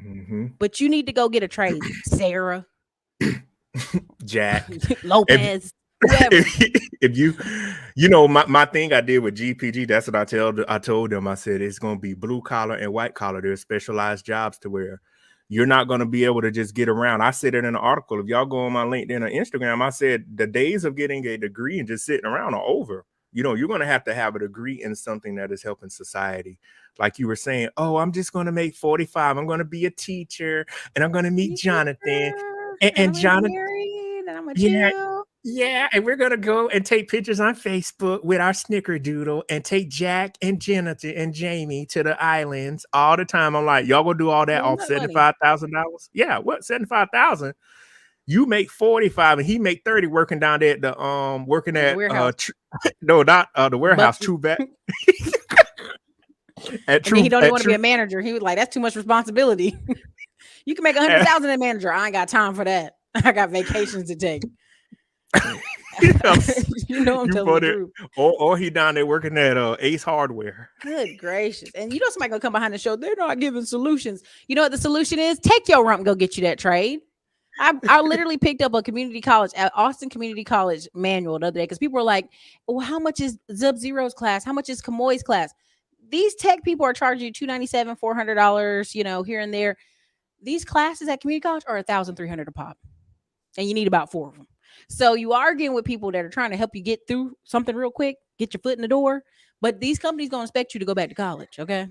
Mm-hmm. But you need to go get a trade. Sarah, Jack. If Lopez, whoever. if you you know my thing I did with GPG, that's what I told them. I said it's gonna be blue collar and white collar. There's specialized jobs to where you're not gonna be able to just get around. I said it in an article. If y'all go on my LinkedIn or Instagram, I said the days of getting a degree and just sitting around are over. You know, you're gonna have to have a degree in something that is helping society. Like you were saying, oh, I'm just gonna make 45. I'm gonna be a teacher and I'm gonna meet Me Jonathan. teacher, and And I'm gonna get Jonathan, married, and I'm gonna yeah, chill. yeah, and we're gonna go and take pictures on Facebook with our snickerdoodle and take Jack and Jennifer and Jamie to the islands all the time. I'm like, y'all gonna do all that Little off nut money. $75,000? Yeah, what 75,000? You make 45 and he make 30 working down there at the working At the at warehouse. no, not the warehouse, Bucky. True Bet at And then he True don't even at want to be True a manager. He was like, that's too much responsibility. You can make a hundred at, thousand as manager. I ain't got time for that. I got vacations to take. I'm You know I'm you telling the put it truth. or he down there working at Ace Hardware. Good gracious. And you know somebody gonna come behind the show. They're not giving solutions. You know what the solution is? Take your rump, go get you that trade. I literally picked up a community college, Austin Community College manual the other day because people were like, well, how much is Zub Zero's class? How much is Kamoy's class? These tech people are charging you $297, $400, you know, here and there. These classes at community college are 1,300 a pop, and you need about 4 of them. So you are getting with people that are trying to help you get through something real quick, get your foot in the door. But these companies gonna expect you to go back to college, okay?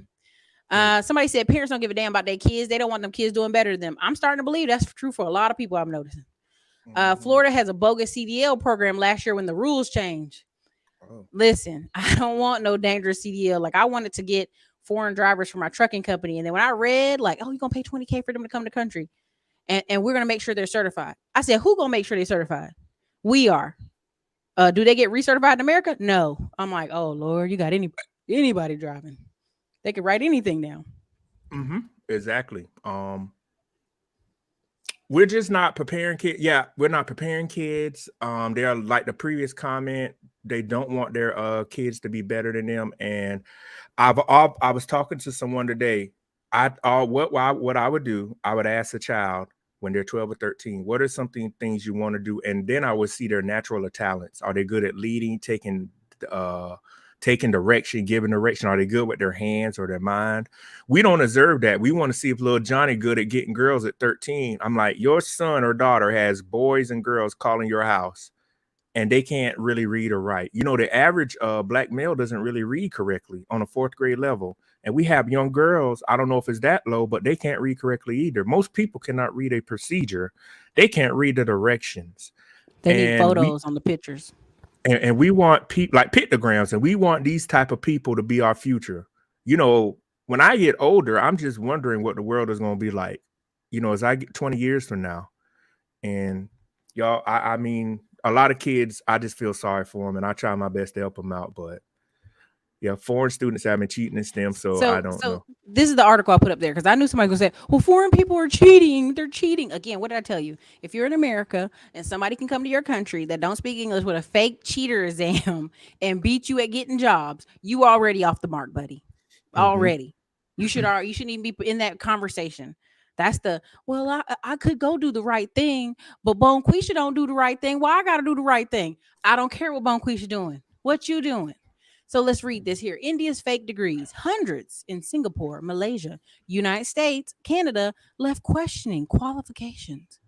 Right. Somebody said parents don't give a damn about their kids. They don't want them kids doing better than them. I'm starting to believe that's true for a lot of people. I'm noticing. Mhm. Florida has a bogus CDL program last year when the rules changed. Oh. Listen, I don't want no dangerous CDL. Like I wanted to get foreign drivers for my trucking company, and then when I read like, oh, you're gonna pay $20K for them to come to the country, and we're gonna make sure they're certified. I said, who gonna make sure they're certified? We are. Do they get recertified in America? No. I'm like, oh Lord, you got anybody driving? They can write anything now. Mm-hmm. Exactly. We're just not preparing kids. Yeah, we're not preparing kids. They're like the previous comment. They don't want their kids to be better than them. And I was talking to someone today. What I would do, I would ask a child when they're 12 or 13, what are something things you want to do? And then I would see their natural talents. Are they good at leading, uh taking direction, giving direction? Are they good with their hands or their mind? We don't observe that. We want to see if little Johnny good at getting girls at 13. I'm like, your son or daughter has boys and girls calling your house and they can't really read or write. You know, the average black male doesn't really read correctly on a fourth grade level. And we have young girls, I don't know if it's that low, but they can't read correctly either. Most people cannot read a procedure. They can't read the directions. They need And we photos on the pictures. and we want people like pictograms, and we want these type of people to be our future. You know, when I get older, I'm just wondering what the world is going to be like, you know, as I get 20 years from now. And y'all, I mean, a lot of kids, I just feel sorry for them, and I try my best to help them out. But yeah, foreign students have been cheating in STEM, so I don't So know. this is the article I put up there because I knew somebody was gonna say, "Well, foreign people are cheating. They're cheating." Again, what did I tell you? If you're in America and somebody can come to your country that don't speak English with a fake cheater exam and beat you at getting jobs, you already off the mark, buddy. Mm-hmm. Already, you shouldn't even be in that conversation. That's the well, I could go do the right thing, but Bonquisha don't do the right thing. Well, I got to do the right thing. I don't care what Bonquisha doing. What you doing? So let's read this here. India's fake degrees, hundreds in Singapore, Malaysia, United States, Canada, left questioning qualifications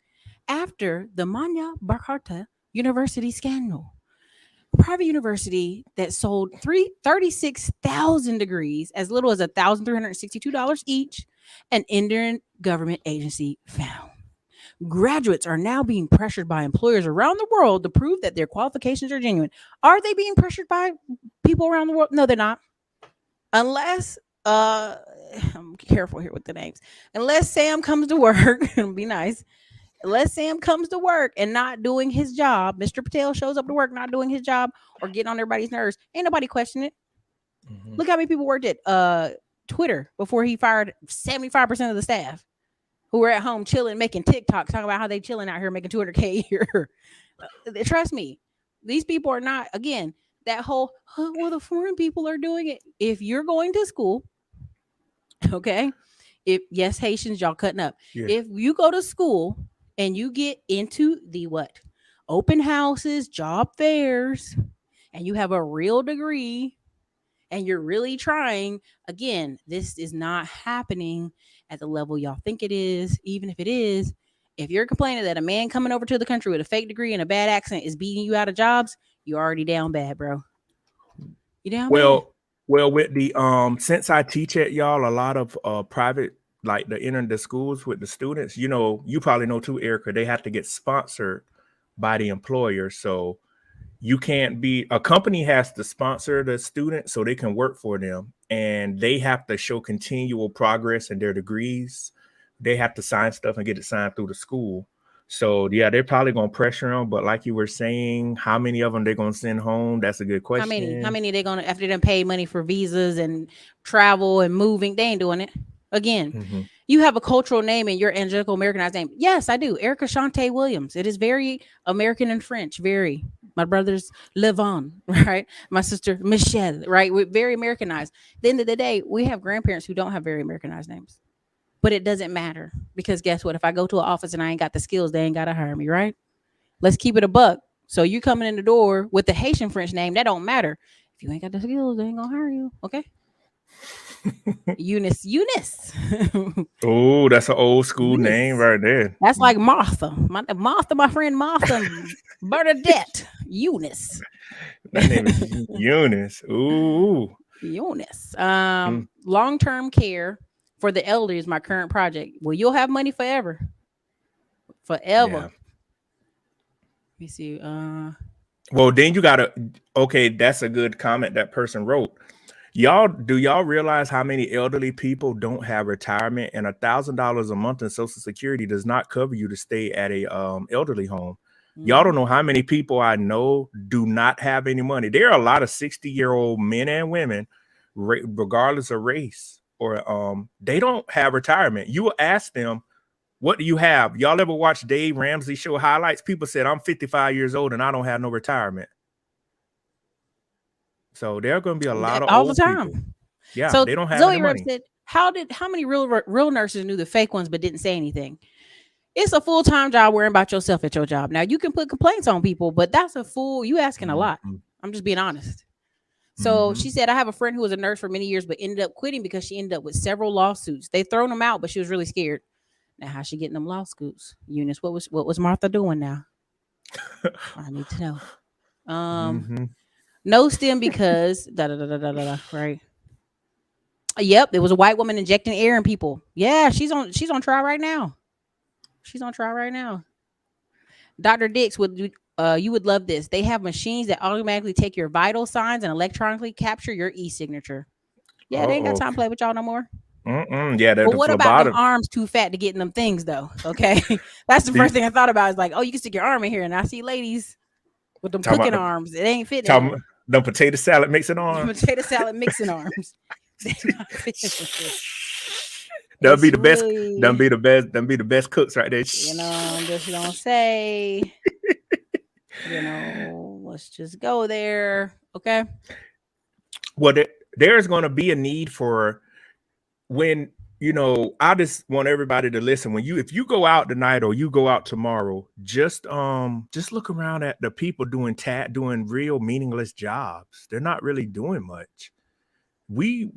after the Manya Bharata University scandal. A private university that sold 36,000 degrees as little as $1,362 each, an Indian government agency found. Graduates are now being pressured by employers around the world to prove that their qualifications are genuine. Are they being pressured by people around the world? No, they're not. Unless I'm careful here with the names. Unless Sam comes to work, it'll be nice. Unless Sam comes to work and not doing his job, Mr. Patel shows up to work not doing his job or getting on everybody's nerves. Ain't nobody questioning it. Mm-hmm. Look how many people worked at Twitter before he fired 75% of the staff who were at home chilling, making TikToks, talking about how they chilling out here making 200K a year. Trust me, these people are not, again, that whole, well, the foreign people are doing it. If you're going to school, okay, if, yes, Haitians, y'all cutting up. Yeah. If you go to school and you get into the what? Open houses, job fairs, and you have a real degree and you're really trying, again, this is not happening at the level y'all think it is. Even if it is, if you're complaining that a man coming over to the country with a fake degree and a bad accent is beating you out of jobs, you're already down bad, bro. You down bad. Well, with the since I teach at y'all a lot of private, like the schools with the students, you know, you probably know too, Ericka, they have to get sponsored by the employer. So you can't be, a company has to sponsor the student so they can work for them, and they have to show continual progress in their degrees. They have to sign stuff and get it signed through the school. So yeah, they're probably gonna pressure them, but like you were saying, how many of them they're gonna send home? That's a good How many? How question. many they gonna, after they done pay money for visas and travel and moving? They ain't doing it. Again, Mm-hmm. you have a cultural name in your angelical Americanized name. Yes, I do. Ericka Shante Williams. It is very American and French. Very. My brother's Levon, right? My sister Michelle, right? We're very Americanized. At the end of the day, we have grandparents who don't have very Americanized names. But it doesn't matter because guess what? If I go to an office and I ain't got the skills, they ain't gotta hire me, right? Let's keep it a buck. So you coming in the door with the Haitian French name, that don't matter. If you ain't got the skills, they ain't gonna hire you. Okay. Eunice. Oh, that's an old school name Eunice. right there. That's like Martha. My friend Martha, Bernadette, Eunice. That name is Eunice. Ooh. Eunice. Mm, Long-term care for the elderly is my current project. Well, you'll have money forever. Forever. yeah. Let me see. Well, then you gotta. Okay, that's a good comment that person wrote. Do y'all realize how many elderly people don't have retirement, and $1,000 a month in Social Security does not cover you to stay at a elderly home? Y'all mhm. don't know how many people I know do not have any money. There are a lot of 60-year-old men and women, regardless of race, or they don't have retirement. You will ask them, what do you have? Y'all ever watch Dave Ramsey show highlights? People said, I'm 55 years old and I don't have no retirement. So there are going to be a lot of All the old people. time. Yeah, So they don't have any Zoe Rep money. said, how many real nurses knew the fake ones but didn't say anything? It's a full-time job worrying about yourself at your job. Now you can put complaints on people, but that's you asking a lot. Mm-hmm. I'm just being honest. So Mm-hmm. she said, I have a friend who was a nurse for many years, but ended up quitting because she ended up with several lawsuits. They thrown them out, but she was really scared. Now, how's she getting them lawsuits? Eunice, what was Martha doing now? I need to know. Mm-hmm. No stem because da da da da da da. Right. Yep, there was a white woman injecting air in people. Yeah, she's on trial right now. She's on trial right now. Dr. Dix would you would love this. They have machines that automatically take your vital signs and electronically capture your e-signature. Yeah, they ain't got Oh, time to play with y'all no more. yeah, they're But the what about them phlebotomy. arms too fat to get in them things though? Okay. That's the The, first thing I thought about. Is like, oh, you can stick your arm in here. And I see ladies with them talking cooking about arms. It ain't fitting in talking there. the potato salad mixing arms. Potato salad mixing arms. They not fitting in there. That'll be It's the best. really, That'll be the best cooks right there. I'm just gonna say, let's just go there. Okay. Well, there's going to be a need for when I just want everybody to listen. If you go out tonight or you go out tomorrow, just look around at the people doing real meaningless jobs. They're not really doing much. We've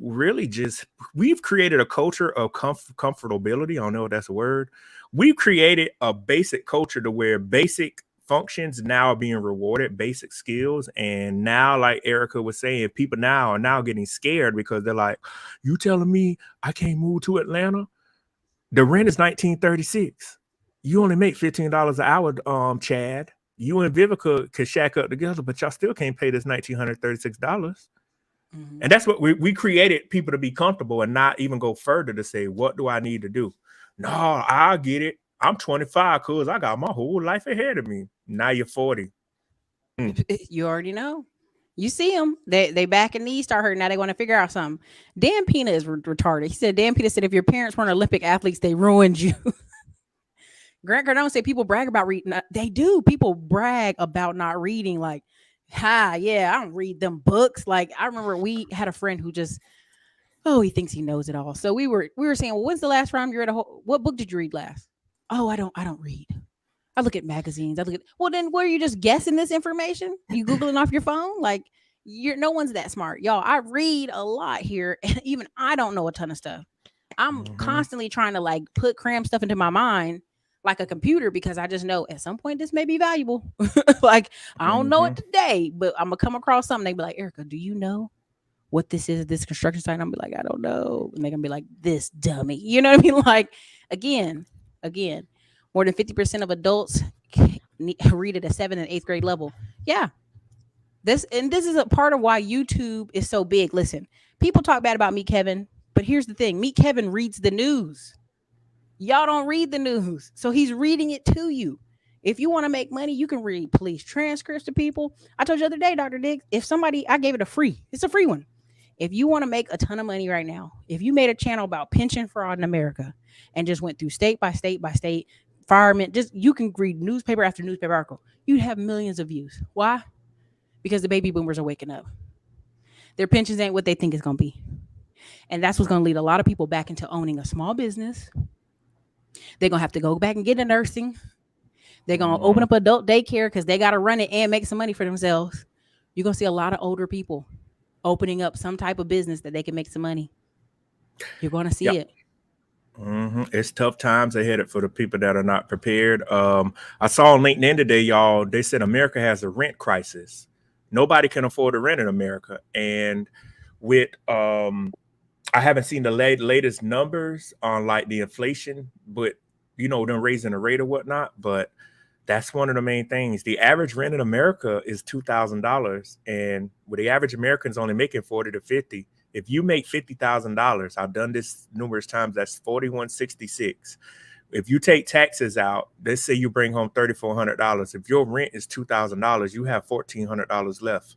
created a culture of comfortability. I don't know if that's a word. We've created a basic culture to where basic functions now are being rewarded, basic skills. And now, like Ericka was saying, people now are now getting scared because they're like, you telling me I can't move to Atlanta? The rent is 1936. You only make $15 an hour, Chad. You and Vivica could shack up together, but y'all still can't pay this $1,936. Mm-hmm. And that's what we created people to be comfortable and not even go further to say, what do I need to do? No, I get it. I'm 25, cuz I got my whole life ahead of me. Now you're 40. You already know. You see them. They back and knees start hurting. Now they want to figure out something. Dan Pena is retarded. He said, Dan Pena said, if your parents weren't Olympic athletes, they ruined you. Grant Cardone said people brag about reading. They do. People brag about not reading. Like, yeah, I don't read them books. Like, I remember we had a friend who just, he thinks he knows it all. So we were saying, well, when's the last time you read what book did you read last? Oh, I don't read. I look at magazines. Well, then were you just guessing this information? You Googling off your phone? Like, no one's that smart. Y'all, I read a lot here. And even I don't know a ton of stuff. I'm constantly trying to like cram stuff into my mind like a computer because I just know at some point this may be valuable. Like, I don't know it today, but I'm gonna come across something. They be like, Ericka, do you know what this is? This construction site? I'm be like, I don't know. And they're gonna be like, this dummy. You know what I mean? Like, again, more than 50% of adults read at a 7th and 8th grade level. Yeah. This is a part of why YouTube is so big. Listen, people talk bad about Meet Kevin, but here's the thing. Meet Kevin reads the news. Y'all don't read the news. So he's reading it to you. If you want to make money, you can read police transcripts to people. I told you the other day, Dr. Diggs, I gave it it's a free one. If you want to make a ton of money right now, if you made a channel about pension fraud in America and just went through state by state by state, firemen, you can read newspaper after newspaper article, you'd have millions of views. Why? Because the baby boomers are waking up. Their pensions ain't what they think it's going to be. And that's what's going to lead a lot of people back into owning a small business. They're going to have to go back and get a nursing. They're going to open up adult daycare because they got to run it and make some money for themselves. You're going to see a lot of older people opening up some type of business that they can make some money. You're going to see it. It's tough times ahead for the people that are not prepared. I saw on LinkedIn today, y'all, they said America has a rent crisis. Nobody can afford to rent in America. And with I haven't seen the latest numbers on like the inflation, but them raising the rate or whatnot. But that's one of the main things. The average rent in America is $2,000, and with the average Americans only making 40 to 50. If you make $50,000, I've done this numerous times. That's $4,166. If you take taxes out, let's say you bring home $3,400. If your rent is $2,000, you have $1,400 left.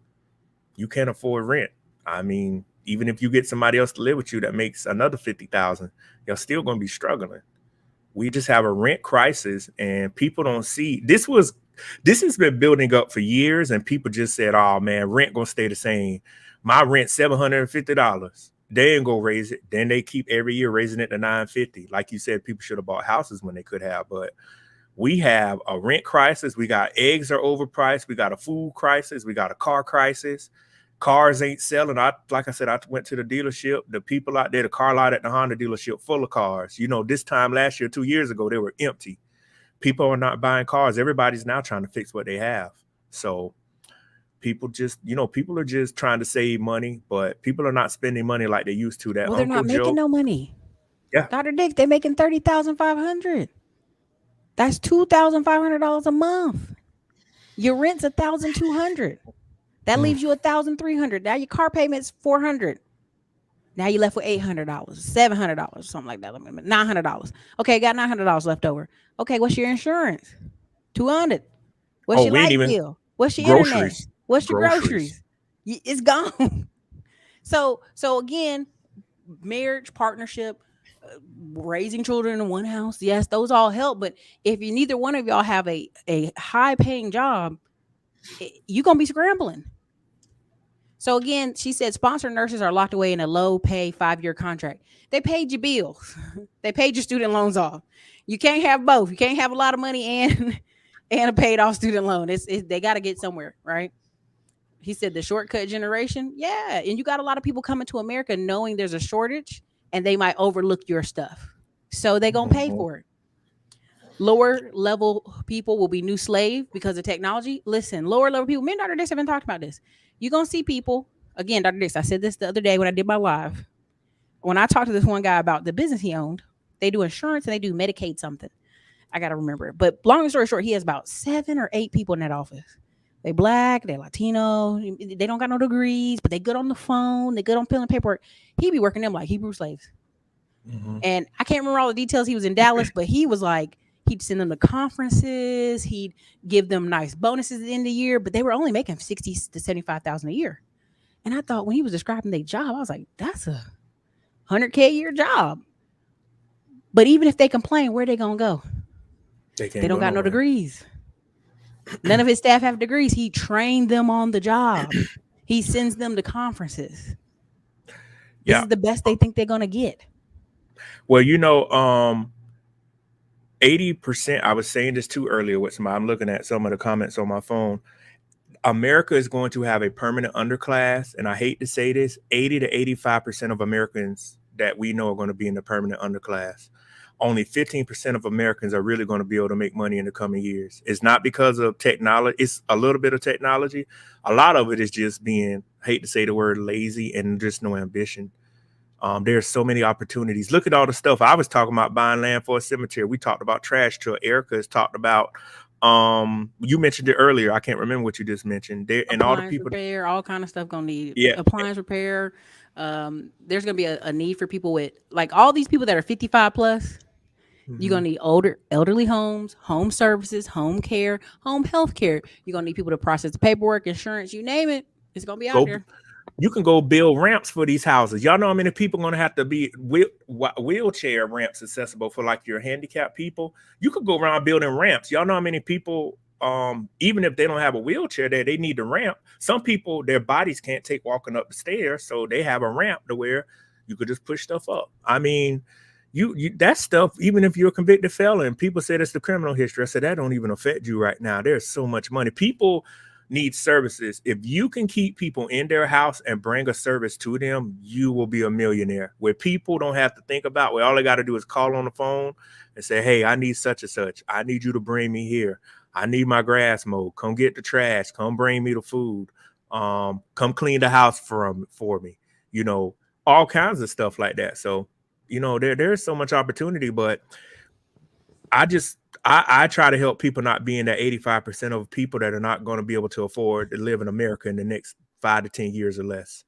You can't afford rent. I mean, even if you get somebody else to live with you that makes another $50,000, you're still going to be struggling. We just have a rent crisis, and people don't see this has been building up for years, and people just said, oh man, rent gonna stay the same. My rent $750. They ain't gonna raise it. Then they keep every year raising it to $950. Like you said, people should have bought houses when they could have, but we have a rent crisis. We got eggs are overpriced. We got a food crisis. We got a car crisis. Cars ain't selling. Like I said, I went to the dealership. The people out there, the car lot at the Honda dealership full of cars. This time last year, 2 years ago, they were empty. People are not buying cars. Everybody's now trying to fix what they have. So people just, people are just trying to save money, but people are not spending money like they used to. They're not making no money. Yeah. Dr. Dick, they're making $30,500. That's $2,500 a month. Your rent's $1,200. That leaves you $1,300. Now your car payment's $400. Now you left with $800, $700, something like that. $900. Okay, got $900 left over. Okay, what's your insurance? $200. What's your light bill? What's your internet? What's your groceries? It's gone. So again, marriage, partnership, raising children in one house, yes, those all help. But if neither one of y'all have a high paying job, you're gonna be scrambling. So again, she said sponsored nurses are locked away in a low pay 5-year contract. They paid your bills. They paid your student loans off. You can't have both. You can't have a lot of money and a paid off student loan. They got to get somewhere, right? He said the shortcut generation. Yeah. And you got a lot of people coming to America knowing there's a shortage and they might overlook your stuff. So they're going to pay for it. Lower level people will be new slave because of technology. Listen, lower level people, me and Dr. Dix have been talking about this. You're going to see people, again, Dr. Dix, I said this the other day when I did my live. When I talked to this one guy about the business he owned, they do insurance and they do Medicaid something. I got to remember it. But long story short, he has about 7 or 8 people in that office. They black, they Latino, they don't got no degrees, but they good on the phone, they good on filling paperwork. He be working them like Hebrew slaves. Mm-hmm. And I can't remember all the details. He was in Dallas, but he was like, he'd send them to conferences, he'd give them nice bonuses at the end of the year, but they were only making 60 to 75,000 a year. And I thought when he was describing their job, I was like, that's a 100K a year job. But even if they complain, where they gonna go? They They can't don't go got no nowhere. degrees. None of his staff have degrees. He trained them on the job. He sends them to conferences. This Yeah. is the best they think they're gonna get. Well, 80%, I was saying this too earlier with somebody. I'm looking at some of the comments on my phone. America is going to have a permanent underclass. And I hate to say this, 80 to 85% of Americans that we know are going to be in the permanent underclass. Only 15% of Americans are really going to be able to make money in the coming years. It's not because of technology. It's a little bit of technology. A lot of it is just being, I hate to say the word, lazy and just no ambition. There's so many opportunities. Look at all the stuff I was talking about, buying land for a cemetery. We talked about trash truck. Ericka has talked about. You mentioned it earlier. I can't remember what you just mentioned. There and all the Appliance people. repair, all kind of stuff gonna need Yeah. appliance repair. There's gonna be a need for people with like all these people that are 55 plus. You're Mm-hmm. gonna need elderly homes, home services, home care, home health care. You're gonna need people to process the paperwork, insurance, you name it. It's gonna be out Go. there. You can go build ramps for these houses. Y'all know how many people are going to have to be wheelchair ramps accessible for like your handicapped people. You could go around building ramps. Y'all know how many people, even if they don't have a wheelchair there, they need the ramp. Some people, their bodies can't take walking up the stairs, so they have a ramp to where you could just push stuff up. I mean, you that stuff, even if you're a convicted felon, people say that's the criminal history. I said that don't even affect you right now. There's so much money. People need services. If you can keep people in their house and bring a service to them, you will be a millionaire. Where people don't have to think about, where all they got to do is call on the phone and say, hey, I need such and such. I need you to bring me here. I need my grass mowed. Come get the trash. Come bring me the food. Come clean the house for me. All kinds of stuff like that. So, there's so much opportunity, but I try to help people not be in that 85% of people that are not going to be able to afford to live in America in the next 5 to 10 years or less.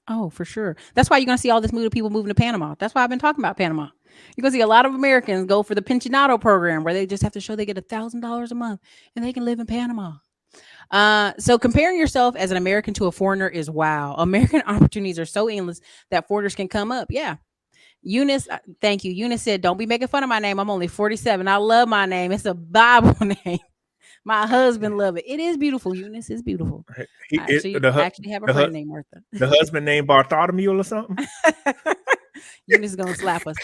Oh, for sure. That's why you're gonna see all this move of people moving to Panama. That's why I've been talking about Panama. You're gonna see a lot of Americans go for the pensionado program where they just have to show they get $1,000 a month and they can live in Panama. So comparing yourself as an American to a foreigner is wow. American opportunities are so endless that foreigners can come up. Yeah. Eunice, thank you. Eunice said, don't be making fun of my name. I'm only 47. I love my name. It's a Bible name. My husband love it. It is beautiful. Eunice is beautiful. He, I it, actually have a friend named Martha. the husband named Bartholomew or something. Eunice is gonna slap us.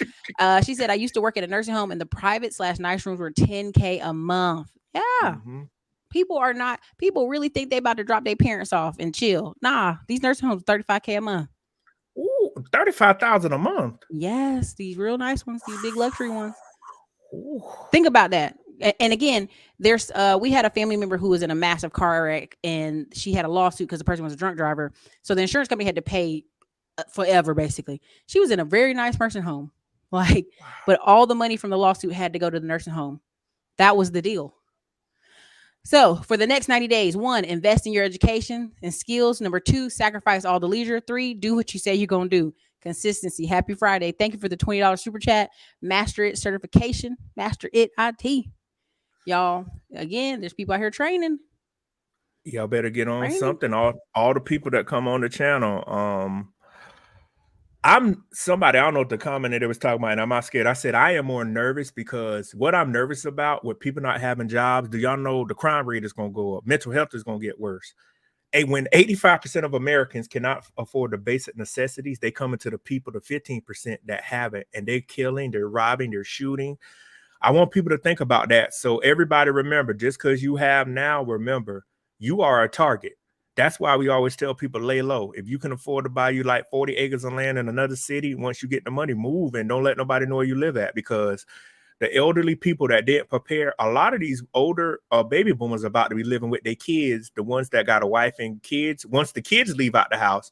She said, I used to work at a nursing home and the private / nice rooms were 10K a month. Yeah. Mm-hmm. People really think they about to drop their parents off and chill. Nah, these nursing homes 35K a month. Ooh, 35,000 a month. Yes, these real nice ones, these big luxury ones. Ooh. Think about that. And again, there's we had a family member who was in a massive car wreck and she had a lawsuit because the person was a drunk driver. So the insurance company had to pay forever, basically. She was in a very nice nursing home. But all the money from the lawsuit had to go to the nursing home. That was the deal. So for the next 90 days, 1, invest in your education and skills. 2, sacrifice all the leisure. 3, do what you say you're going to do. Consistency. Happy Friday. Thank you for the $20 super chat. Master It certification. Master It IT. Y'all, again, there's people out here training. Y'all better get on something. All the people that come on the channel. I'm somebody, I don't know what the comment that was talking about, and I'm not scared. I said I am more nervous because what I'm nervous about with people not having jobs, do y'all know the crime rate is going to go up? Mental health is going to get worse. And when 85% of Americans cannot afford the basic necessities, they come into the people, the 15% that haven't, and they're killing, they're robbing, they're shooting. I want people to think about that. So everybody remember, just because you have now, remember, you are a target. That's why we always tell people lay low. If you can afford to buy you like 40 acres of land in another city, once you get the money, move and don't let nobody know where you live at, because the elderly people that didn't prepare. A lot of these older baby boomers about to be living with their kids, the ones that got a wife and kids. Once the kids leave out the house,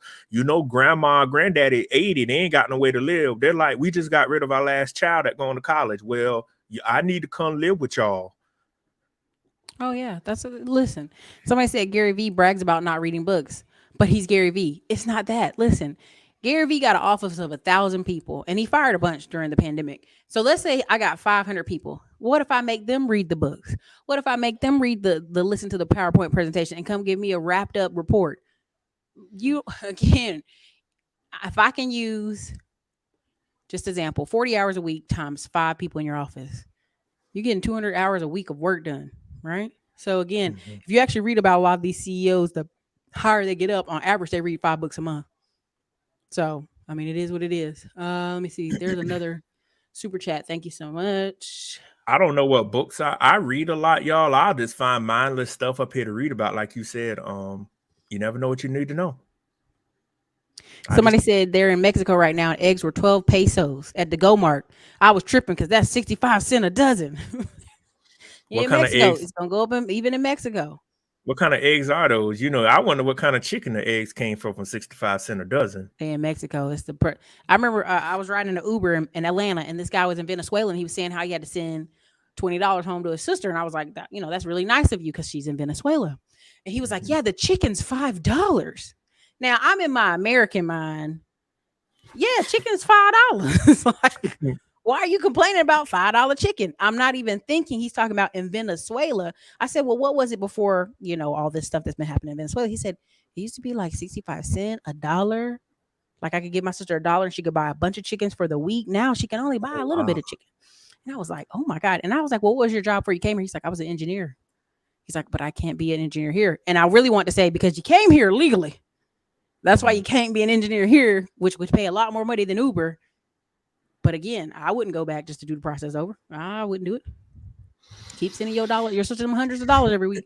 grandma, granddaddy, 80, they ain't got no way to live. They're like, we just got rid of our last child that going to college. Well, I need to come live with y'all. Oh yeah, listen. Somebody said Gary Vee brags about not reading books, but he's Gary Vee. It's not that. Listen, Gary Vee got an office of 1,000 people, and he fired a bunch during the pandemic. So let's say I got 500 people. What if I make them read the books? What if I make them read the listen to the PowerPoint presentation and come give me a wrapped up report? You again, if I can use just example, 40 hours a week times 5 people in your office, you're getting 200 hours a week of work done, right? So again, Mhm. if you actually read about a lot of these CEOs, the higher they get up, on average, they read 5 books a month. So, I mean, it is what it is. Let me see. There's another super chat. Thank you so much. I don't know what books I read a lot, y'all. I'll just find mindless stuff up here to read about, like you said. You never know what you need to know. I just Somebody said they're in Mexico right now and eggs were 12 pesos at the Go Mart. I was tripping because that's 65 cents a dozen. what In kind of Mexico, eggs it's going to go up even in Mexico. what kind of eggs are those? I wonder what kind of chicken the eggs came from 65 cents a dozen. In Mexico, it's I remember I was riding an Uber in Atlanta, and this guy was in Venezuela, and he was saying how he had to send $20 home to his sister, and I was like, that's really nice of you because she's in Venezuela, and he was like, Mhm. yeah, the chicken's $5. Now I'm in my American mind, yeah, chicken's $5. Like, why are you complaining about $5 chicken? I'm not even thinking he's talking about in Venezuela. I said, well, what was it before, all this stuff that's been happening in Venezuela? He said, it used to be like 65 cents, a dollar. Like I could give my sister $1 and she could buy a bunch of chickens for the week. Now she can only buy Oh a little bit wow. of chicken. And I was like, oh my God. And I was like, well, what was your job before you came here? He's like, I was an engineer. He's like, but I can't be an engineer here. And I really want to say, because you came here legally. That's why Mhm. you can't be an engineer here, which would pay a lot more money than Uber. But again, I wouldn't go back just to do the process over. I wouldn't do it. Keep sending your sister them hundreds of dollars every week.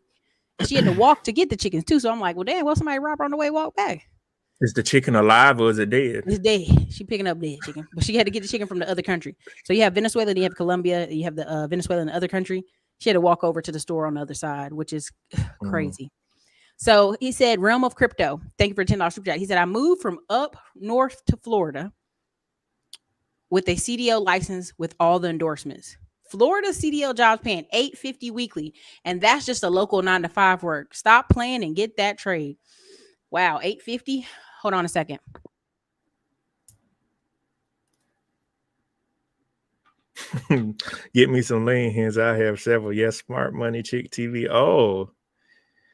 And she had to walk to get the chickens too. So I'm like, well, damn, well, somebody rob her on the way, walk back. Is the chicken alive or is it dead? It's dead. She picking up dead chicken, but she had to get the chicken from the other country. So you have Venezuela, and you have Colombia, you have the Venezuela in the other country. She had to walk over to the store on the other side, which is Mhm. crazy. So he said, realm of crypto. Thank you for $10 super chat. He said, I moved from up north to Florida with a CDL license with all the endorsements. Florida CDL jobs paying $850 weekly, and that's just a local 9 to 5 work. Stop playing and get that trade. Wow, $850. Hold on a second. Get me some lean hands. I have several. Yes, smart money, chick TV. Oh,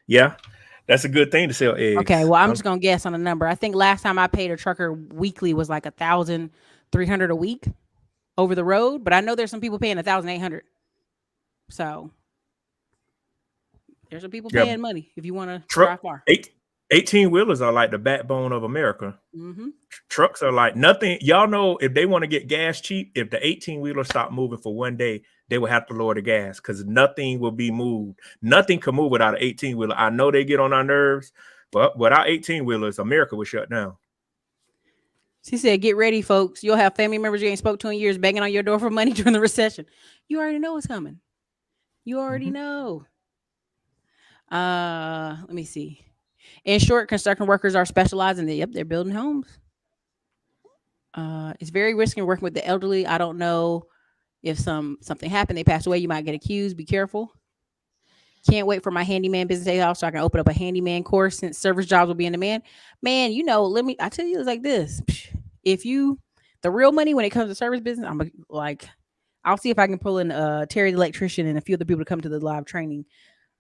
yeah. That's a good thing to sell Okay, eggs. well, I'm just gonna guess on a number. I think last time I paid a trucker weekly was like 1,300 a week over the road, but I know there's some people paying 1,800. So there's some people Yeah, paying money if you want to truck drive far. eight, 18 wheelers are like the backbone of America. Mm-hmm. Trucks are like nothing. Y'all know if they want to get gas cheap, if the 18 wheeler stop moving for one day, they will have to lower the gas because nothing will be moved. Nothing can move without an 18 wheeler. I know they get on our nerves, but without 18 wheelers, America would shut down. She said, "Get ready, folks. You'll have family members you ain't spoke to in years banging on your door for money during the recession. You already know what's coming. You already Mhm. know." Let me see. In short, construction workers are specialized in they're building homes. It's very risky working with the elderly. I don't know if something happened, they passed away, you might get accused. Be careful. Can't wait for my handyman business day off so I can open up a handyman course since service jobs will be in demand. Man, I tell you it's like this. If you the real money when it comes to service business, I'll see if I can pull in Terry the electrician and a few other people to come to the live training,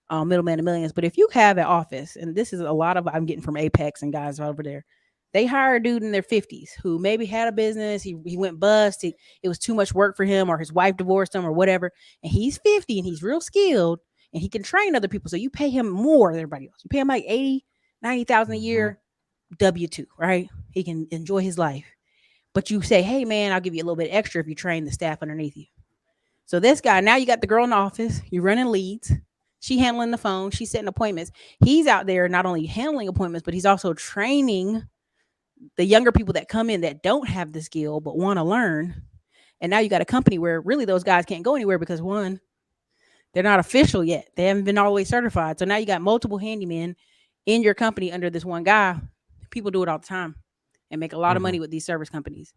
middleman of millions. But if you have an office, and this is a lot of I'm getting from Apex and guys over there, they hire a dude in their 50s who maybe had a business, he went bust, it was too much work for him, or his wife divorced him, or whatever. And he's 50 and he's real skilled and he can train other people. So you pay him more than everybody else. You pay him like 80, 90,000 a Mhm. year, W2, right? He can enjoy his life. But you say, hey man, I'll give you a little bit extra if you train the staff underneath you. So this guy, now you got the girl in the office, you're running leads. She handling the phone, she's setting appointments. He's out there not only handling appointments, but he's also training the younger people that come in that don't have the skill but want to learn. And now you got a company where really those guys can't go anywhere because one, they're not official yet. They haven't been all the way certified. So now you got multiple handymen in your company under this one guy. People do it all the time and make a lot of Mm-hmm. money with these service companies.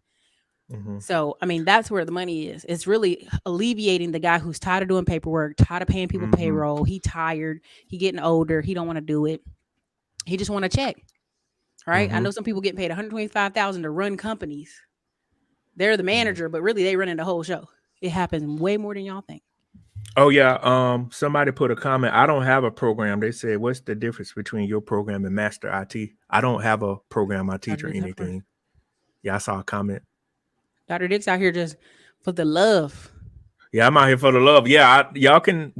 Mm-hmm. So, I mean, that's where the money is. It's really alleviating the guy who's tired of doing paperwork, tired of paying people Mm-hmm. payroll. He tired. He getting older. He don't want to do it. He just want to check. Right? I Mm-hmm. know some people getting paid 125,000 to run companies. They're the Mm-hmm. manager, but really they running the whole show. It happens way more than y'all think. Oh yeah. Somebody put a comment. I don't have a program. They said, "What's the difference between your program and Master IT?" I don't have a program I teach Dr. or Dick's out for anything. Yeah, I saw a comment. Dr. Dick's out here just for the love. Yeah, I'm out here for the love. Yeah, y'all can.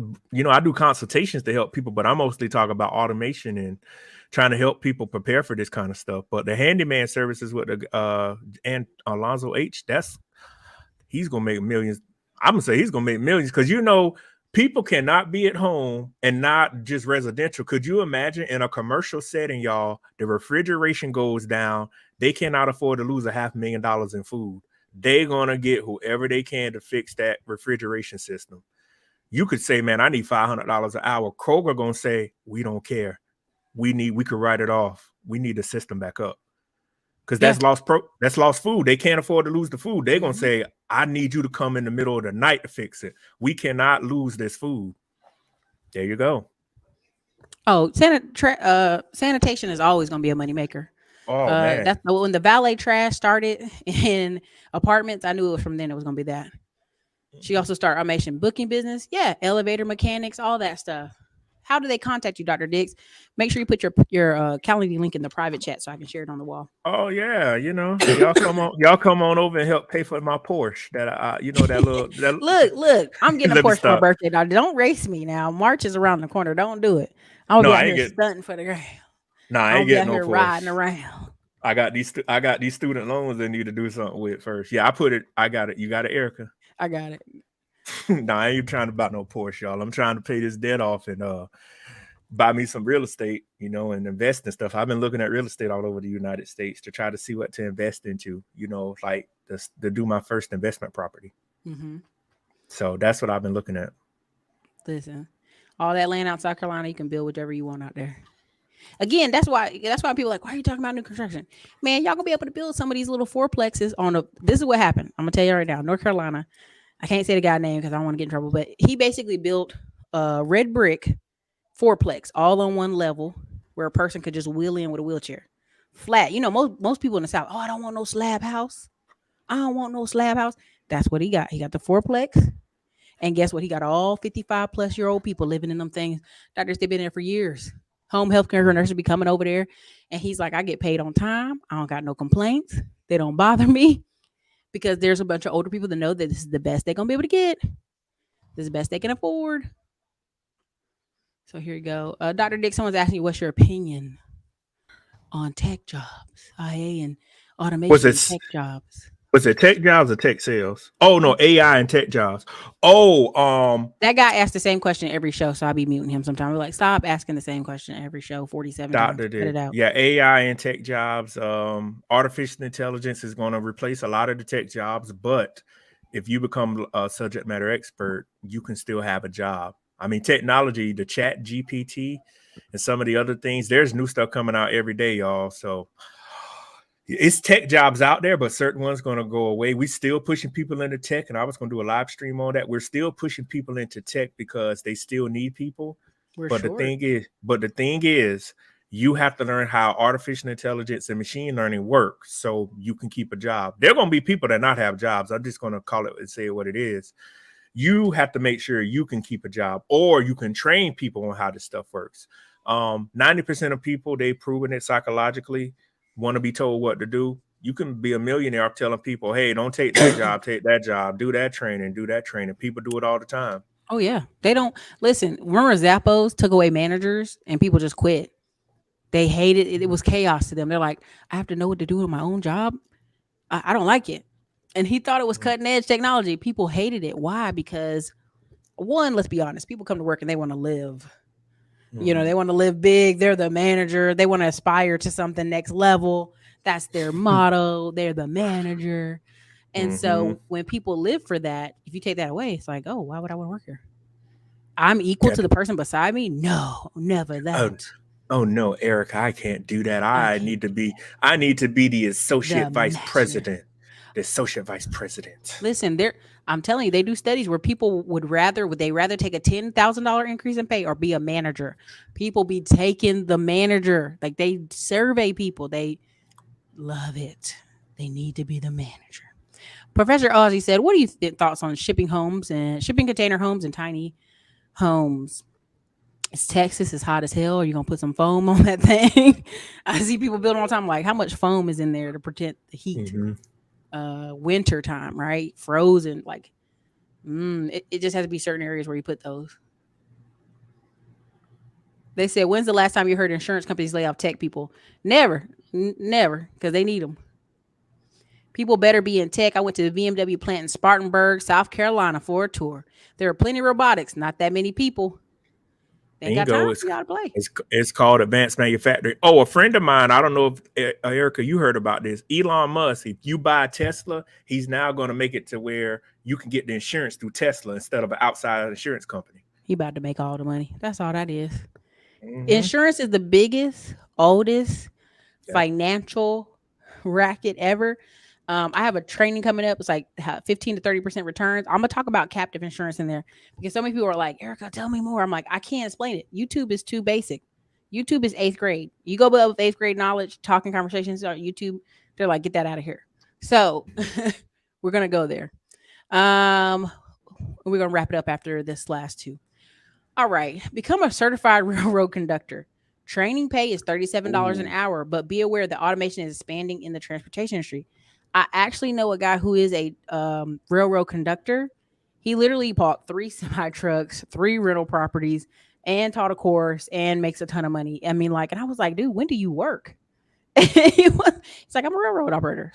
I do consultations to help people, but I mostly talk about automation and trying to help people prepare for this kind of stuff. But the handyman services with the and Alonzo H. He's gonna make millions. I'm gonna say he's gonna make millions because people cannot be at home and not just residential. Could you imagine in a commercial setting, y'all, the refrigeration goes down, they cannot afford to lose $500,000 in food. They're gonna get whoever they can to fix that refrigeration system. You could say, man, I need $500 an hour. Kroger gonna say, we don't care. We could write it off. We need the system back up because Yeah. that's lost food. They can't afford to lose the food. They're gonna Mm-hmm. say, I need you to come in the middle of the night to fix it. We cannot lose this food. There you go. Oh, sanitation is always going to be a moneymaker. Oh man. That's when the valet trash started in apartments. I knew it was from then. It was going to be that. She also started automation booking business. Yeah, elevator mechanics, all that stuff. How do they contact you, Dr. Dix? Make sure you put your calendar link in the private chat so I can share it on the wall. Oh yeah, y'all come on over and help pay for my Porsche. That that little Look, I'm getting a let me Porsche for my stop. birthday. Dog. Don't race me now. March is around the corner. Don't do it. I'm gonna No, be out I ain't here get. stunting for the grand. No, I I'm ain't gonna be getting out no here riding Porsche. around. I got these student loans I need to do something with first. Yeah, I put it. I got it. You got it, Erica. I got it. No, I ain't trying to buy no Porsche, y'all. I'm trying to pay this debt off and buy me some real estate, and invest in stuff. I've been looking at real estate all over the United States to try to see what to invest into, like to do my first investment property. Mm-hmm. So that's what I've been looking at. Listen, all that land out South Carolina, you can build whatever you want out there. Again, that's why people are like, why are you talking about new construction? Man, y'all gonna be able to build some of these little fourplexes on a. This is what happened. I'm gonna tell you right now, North Carolina. I can't say the guy's name because I don't want to get in trouble, but he basically built a red brick fourplex all on one level where a person could just wheel in with a wheelchair, flat. Most people in the South. Oh, I don't want no slab house. I don't want no slab house. That's what he got. He got the fourplex. And guess what? He got all 55 plus year old people living in them things. Doctors, they've been there for years. Home health care nurses be coming over there. And he's like, I get paid on time. I don't got no complaints. They don't bother me because there's a bunch of older people that know that this is the best they're going to be able to get. This is the best they can afford. So here you go. Dr. Dick, someone's asking you, what's your opinion on tech jobs, IA and Was automation and it tech jobs? was it tech jobs or tech sales? Oh no, AI and tech jobs. Oh, That guy asked the same question every show, so I'll be muting him sometimes. We're like, stop asking the same question every show 47 times. Doctor Cut it did. out. Yeah, AI and tech jobs. Artificial intelligence is going to replace a lot of the tech jobs, but if you become a subject matter expert, you can still have a job. I mean, technology, the chat GPT and some of the other things, there's new stuff coming out every day, y'all. So it's tech jobs out there, but certain ones going to go away. We still pushing people into tech, and I was going to do a live stream on that. We're still pushing people into tech because they still need people. We're But short. the thing is, you have to learn how artificial intelligence and machine learning work so you can keep a job. There are going to be people that not have jobs. I'm just going to call it and say what it is. You have to make sure you can keep a job, or you can train people on how this stuff works. 90% of people, they've proven it psychologically, want to be told what to do. You can be a millionaire telling people, hey, don't take that job, take that job, do that training, do that training. People do it all the time. Oh, yeah. They don't listen. Remember, Zappos took away managers and people just quit. They hated it. It was chaos to them. They're like, I have to know what to do in my own job. I don't like it. And he thought it was cutting edge technology. People hated it. Why? Because one, let's be honest, people come to work and they want to live. Mm-hmm. They want to live big. They're the manager. They want to aspire to something next level. That's their motto. They're the manager. And Mm-hmm. so when people live for that, if you take that away, it's like, oh, why would I want to work here? I'm equal That, to the person beside me? No, never oh, that. oh no, Erica, I can't do that. I can't. I need to be the The associate vice manager. president. The associate vice president. Listen, they're I'm telling you, they do studies where people would they rather take a $10,000 increase in pay or be a manager. People be taking the manager. Like they survey people. They love it. They need to be the manager. Professor Ozzy said, "What are your thoughts on shipping homes and shipping container homes and tiny homes? It's Texas. It's hot as hell. Are you gonna put some foam on that thing?" I see people building all the time. Like, how much foam is in there to protect the heat? Mm-hmm. Winter time, right? Frozen. Like, it just has to be certain areas where you put those. They said, "When's the last time you heard insurance companies lay off tech people?" Never, never, because they need them. People better be in tech. I went to the BMW plant in Spartanburg, South Carolina for a tour. There are plenty of robotics, not that many people. They ain't got Bingo. time. You gotta play. It's called advanced manufacturing. Oh, a friend of mine. I don't know if Erica, you heard about this. Elon Musk. If you buy Tesla, he's now going to make it to where you can get the insurance through Tesla instead of an outside insurance company. He about to make all the money. That's all that is. Mm-hmm. Insurance is the biggest, oldest Yeah. financial racket ever. I have a training coming up. It's like 15 to 30% returns. I'm gonna talk about captive insurance in there because so many people are like, Erica, tell me more. I'm like, I can't explain it. YouTube is too basic. YouTube is 8th grade. You go with 8th grade knowledge, talking conversations on YouTube. They're like, get that out of here. So we're gonna go there. We're gonna wrap it up after this last two. All right. Become a certified railroad conductor. Training pay is $37 an Ooh. hour, but be aware that automation is expanding in the transportation industry. I actually know a guy who is a railroad conductor. He literally bought 3 semi trucks, 3 rental properties, and taught a course and makes a ton of money. I mean, like, and I was like, dude, when do you work? It's like, I'm a railroad operator.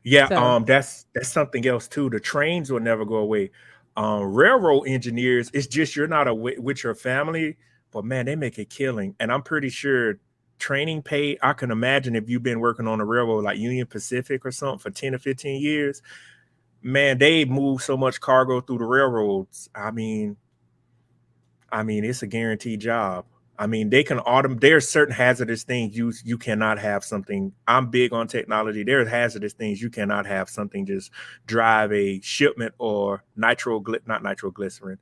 Yeah, So that's something else too. The trains will never go away. Railroad engineers, it's just you're not with your family, but man, they make a killing. And I'm pretty sure training pay, I can imagine if you've been working on a railroad like Union Pacific or something for 10 or 15 years, man, they move so much cargo through the railroads. I mean, it's a guaranteed job. I mean, they can automate. There's certain hazardous things you cannot have something. I'm big on technology. There's hazardous things you cannot have something just drive a shipment or not nitroglycerin,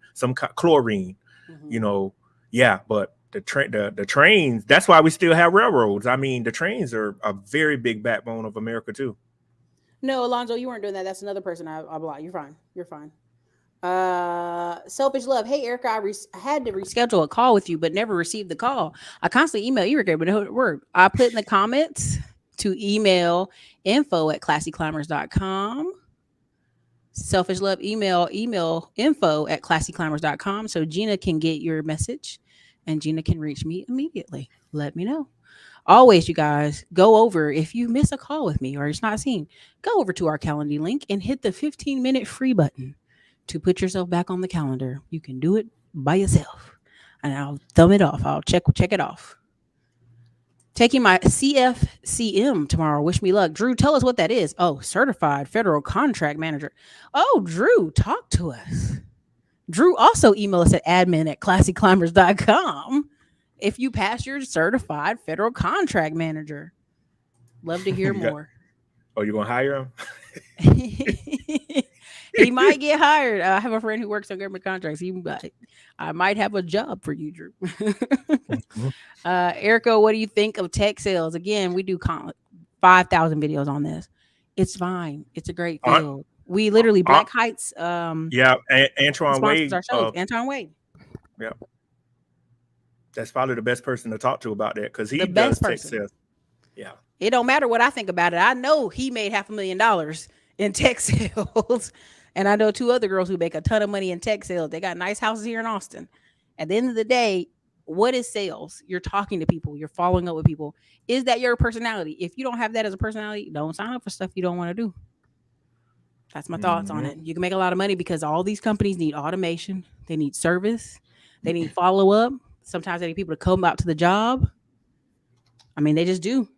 chlorine. mhm. You know, yeah. But the trains. That's why we still have railroads. I mean, the trains are a very big backbone of America too. No, Alonzo, you weren't doing that. That's another person I blocked. You're fine. You're fine. Selfish love. Hey, Erica, I had to reschedule a call with you, but never received the call. I constantly email Ericka, but no word. I put in the comments to email info@classyclimbers.com. Selfish love email info@classyclimbers.com so Gina can get your message and Gina can reach me immediately. Let me know. Always, you guys, go over if you miss a call with me or it's not seen, go over to our calendar link and hit the 15-minute free button to put yourself back on the calendar. You can do it by yourself. And I'll thumb it off. I'll check it off. Taking my CFCM tomorrow. Wish me luck. Drew, tell us what that is. Oh, certified federal contract manager. Oh, Drew, talk to us. Drew, also email us at admin@classyclimbers.com if you pass your certified federal contract manager. Love to hear you got, more. oh, you gonna hire them? He might get hired. I have a friend who works on government contracts. I might have a job for you, Drew. Erica, what do you think of tech sales? Again, we do 5,000 videos on this. It's fine. It's a great uh, field. We literally uh, Black Heights yeah, Antoine sponsors Wade. our shows. Anton Wade, Yeah, that's probably the best person to talk to about that because he the does best tech person. sales. Yeah. It don't matter what I think about it. I know he made $500,000 in tech sales. And I know 2 other girls who make a ton of money in tech sales. They got nice houses here in Austin. At the end of the day, what is sales? You're talking to people, you're following up with people. Is that your personality? If you don't have that as a personality, don't sign up for stuff you don't want to do. That's my thoughts on Mm-hmm. it. You can make a lot of money because all these companies need automation, they need service, they need follow up. Sometimes they need people to come out to the job. I mean, they just do.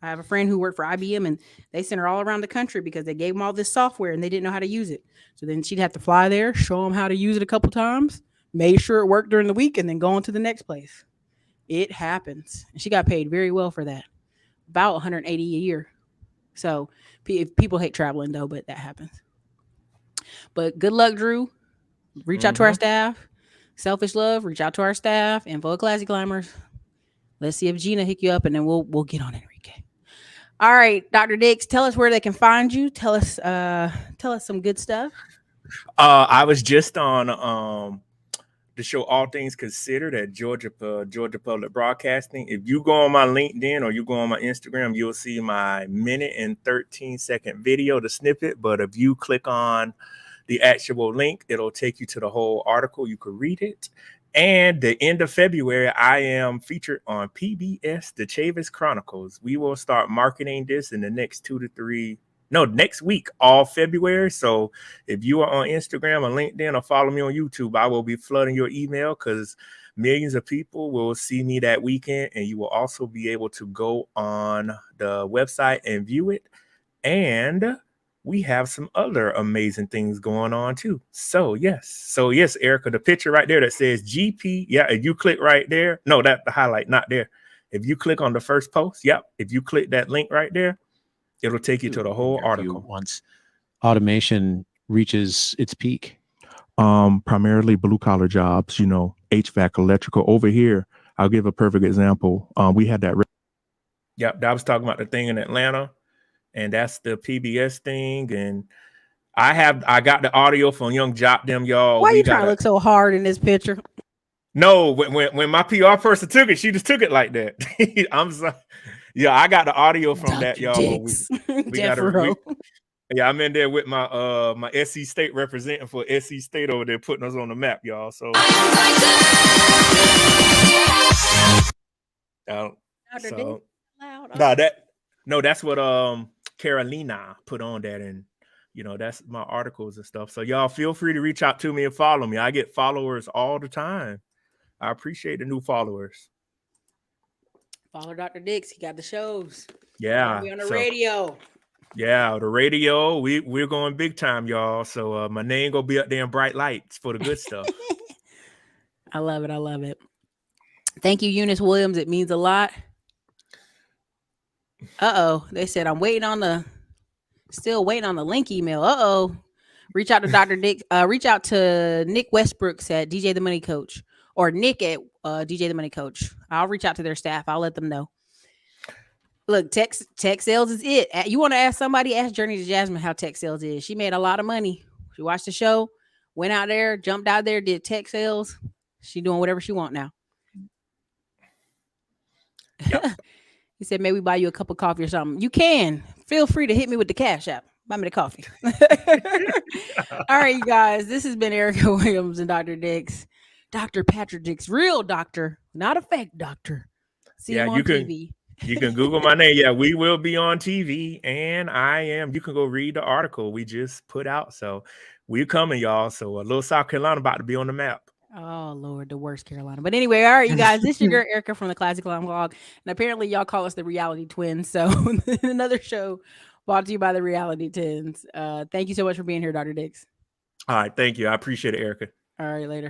I have a friend who worked for IBM, and they sent her all around the country because they gave them all this software and they didn't know how to use it. So then she'd have to fly there, show them how to use it a couple times, made sure it worked during the week, and then go on to the next place. It happens. And she got paid very well for that, about 180 a year. So people hate traveling though, but that happens. But good luck, Drew. Reach out to our Mm-hmm. staff. Selfish love, reach out to our staff. Info at Classy Climbers. Let's see if Gina hit you up, and then we'll get on Enrique. All right, Dr. Dix, tell us where they can find you. Tell us some good stuff. I was just on the show All Things Considered at Georgia Public Broadcasting. If you go on my LinkedIn or you go on my Instagram, you'll see my minute and 13-second video, the snippet. But if you click on the actual link, it'll take you to the whole article. You could read it. And the end of February, I am featured on PBS, The Chavis Chronicles. We will start marketing this in the next next week, all February. So if you are on Instagram or LinkedIn or follow me on YouTube, I will be flooding your email because millions of people will see me that weekend. And you will also be able to go on the website and view it. And we have some other amazing things going on too. So yes, Ericka, the picture right there that says GP. Yeah, if you click right there, no, that's the highlight, not there. If you click on the first post, if you click that link right there, it'll take you to the whole article. Once automation reaches its peak. Primarily blue collar jobs, HVAC, electrical. Over here, I'll give a perfect example. We had that. That was talking about the thing in Atlanta. And that's the PBS thing. And I got the audio from Young Jop them, y'all. Why are you trying to look so hard in this picture? No, when my PR person took it, she just took it like that. I'm sorry. Yeah, I got the audio from Dr. that, y'all. I'm in there with my my SC State representing for SC State over there, putting us on the map, y'all. So that's what Carolina put on that, and that's my articles and stuff. So y'all feel free to reach out to me and follow me. I get followers all the time. I appreciate the new followers. Follow Dr. Dix. He got the shows. Yeah, be on the radio. Yeah, the radio. We're going big time, y'all. So my name gonna be up there in bright lights for the good stuff. I love it. I love it. Thank you, Eunice Williams. It means a lot. They said I'm still waiting on the link email. Reach out to Dr. Dick. Reach out to Nick Westbrooks at DJ the Money Coach or Nick at DJ the Money Coach. I'll reach out to their staff. I'll let them know. Look, tech sales is it. You want to ask somebody? Ask Journey to Jasmine how tech sales is. She made a lot of money. She watched the show, went out there, jumped out there, did tech sales. She doing whatever she want now. Yep. He said, maybe buy you a cup of coffee or something. You can. Feel free to hit me with the Cash App. Buy me the coffee. All right, you guys. This has been Ericka Williams and Dr. Dix. Dr. Patrick Dix. Real doctor, not a fake doctor. See him on TV. You can Google my name. Yeah, we will be on TV. And you can go read the article we just put out. So we're coming, y'all. So a little South Carolina about to be on the map. Oh, Lord, the worst Carolina. But anyway, all right, you guys, this is your girl Ericka from the Classic Climb Vlog. And apparently y'all call us the Reality Twins. So another show brought to you by the Reality Twins. Thank you so much for being here, Dr. Dix. All right, thank you. I appreciate it, Ericka. All right, later.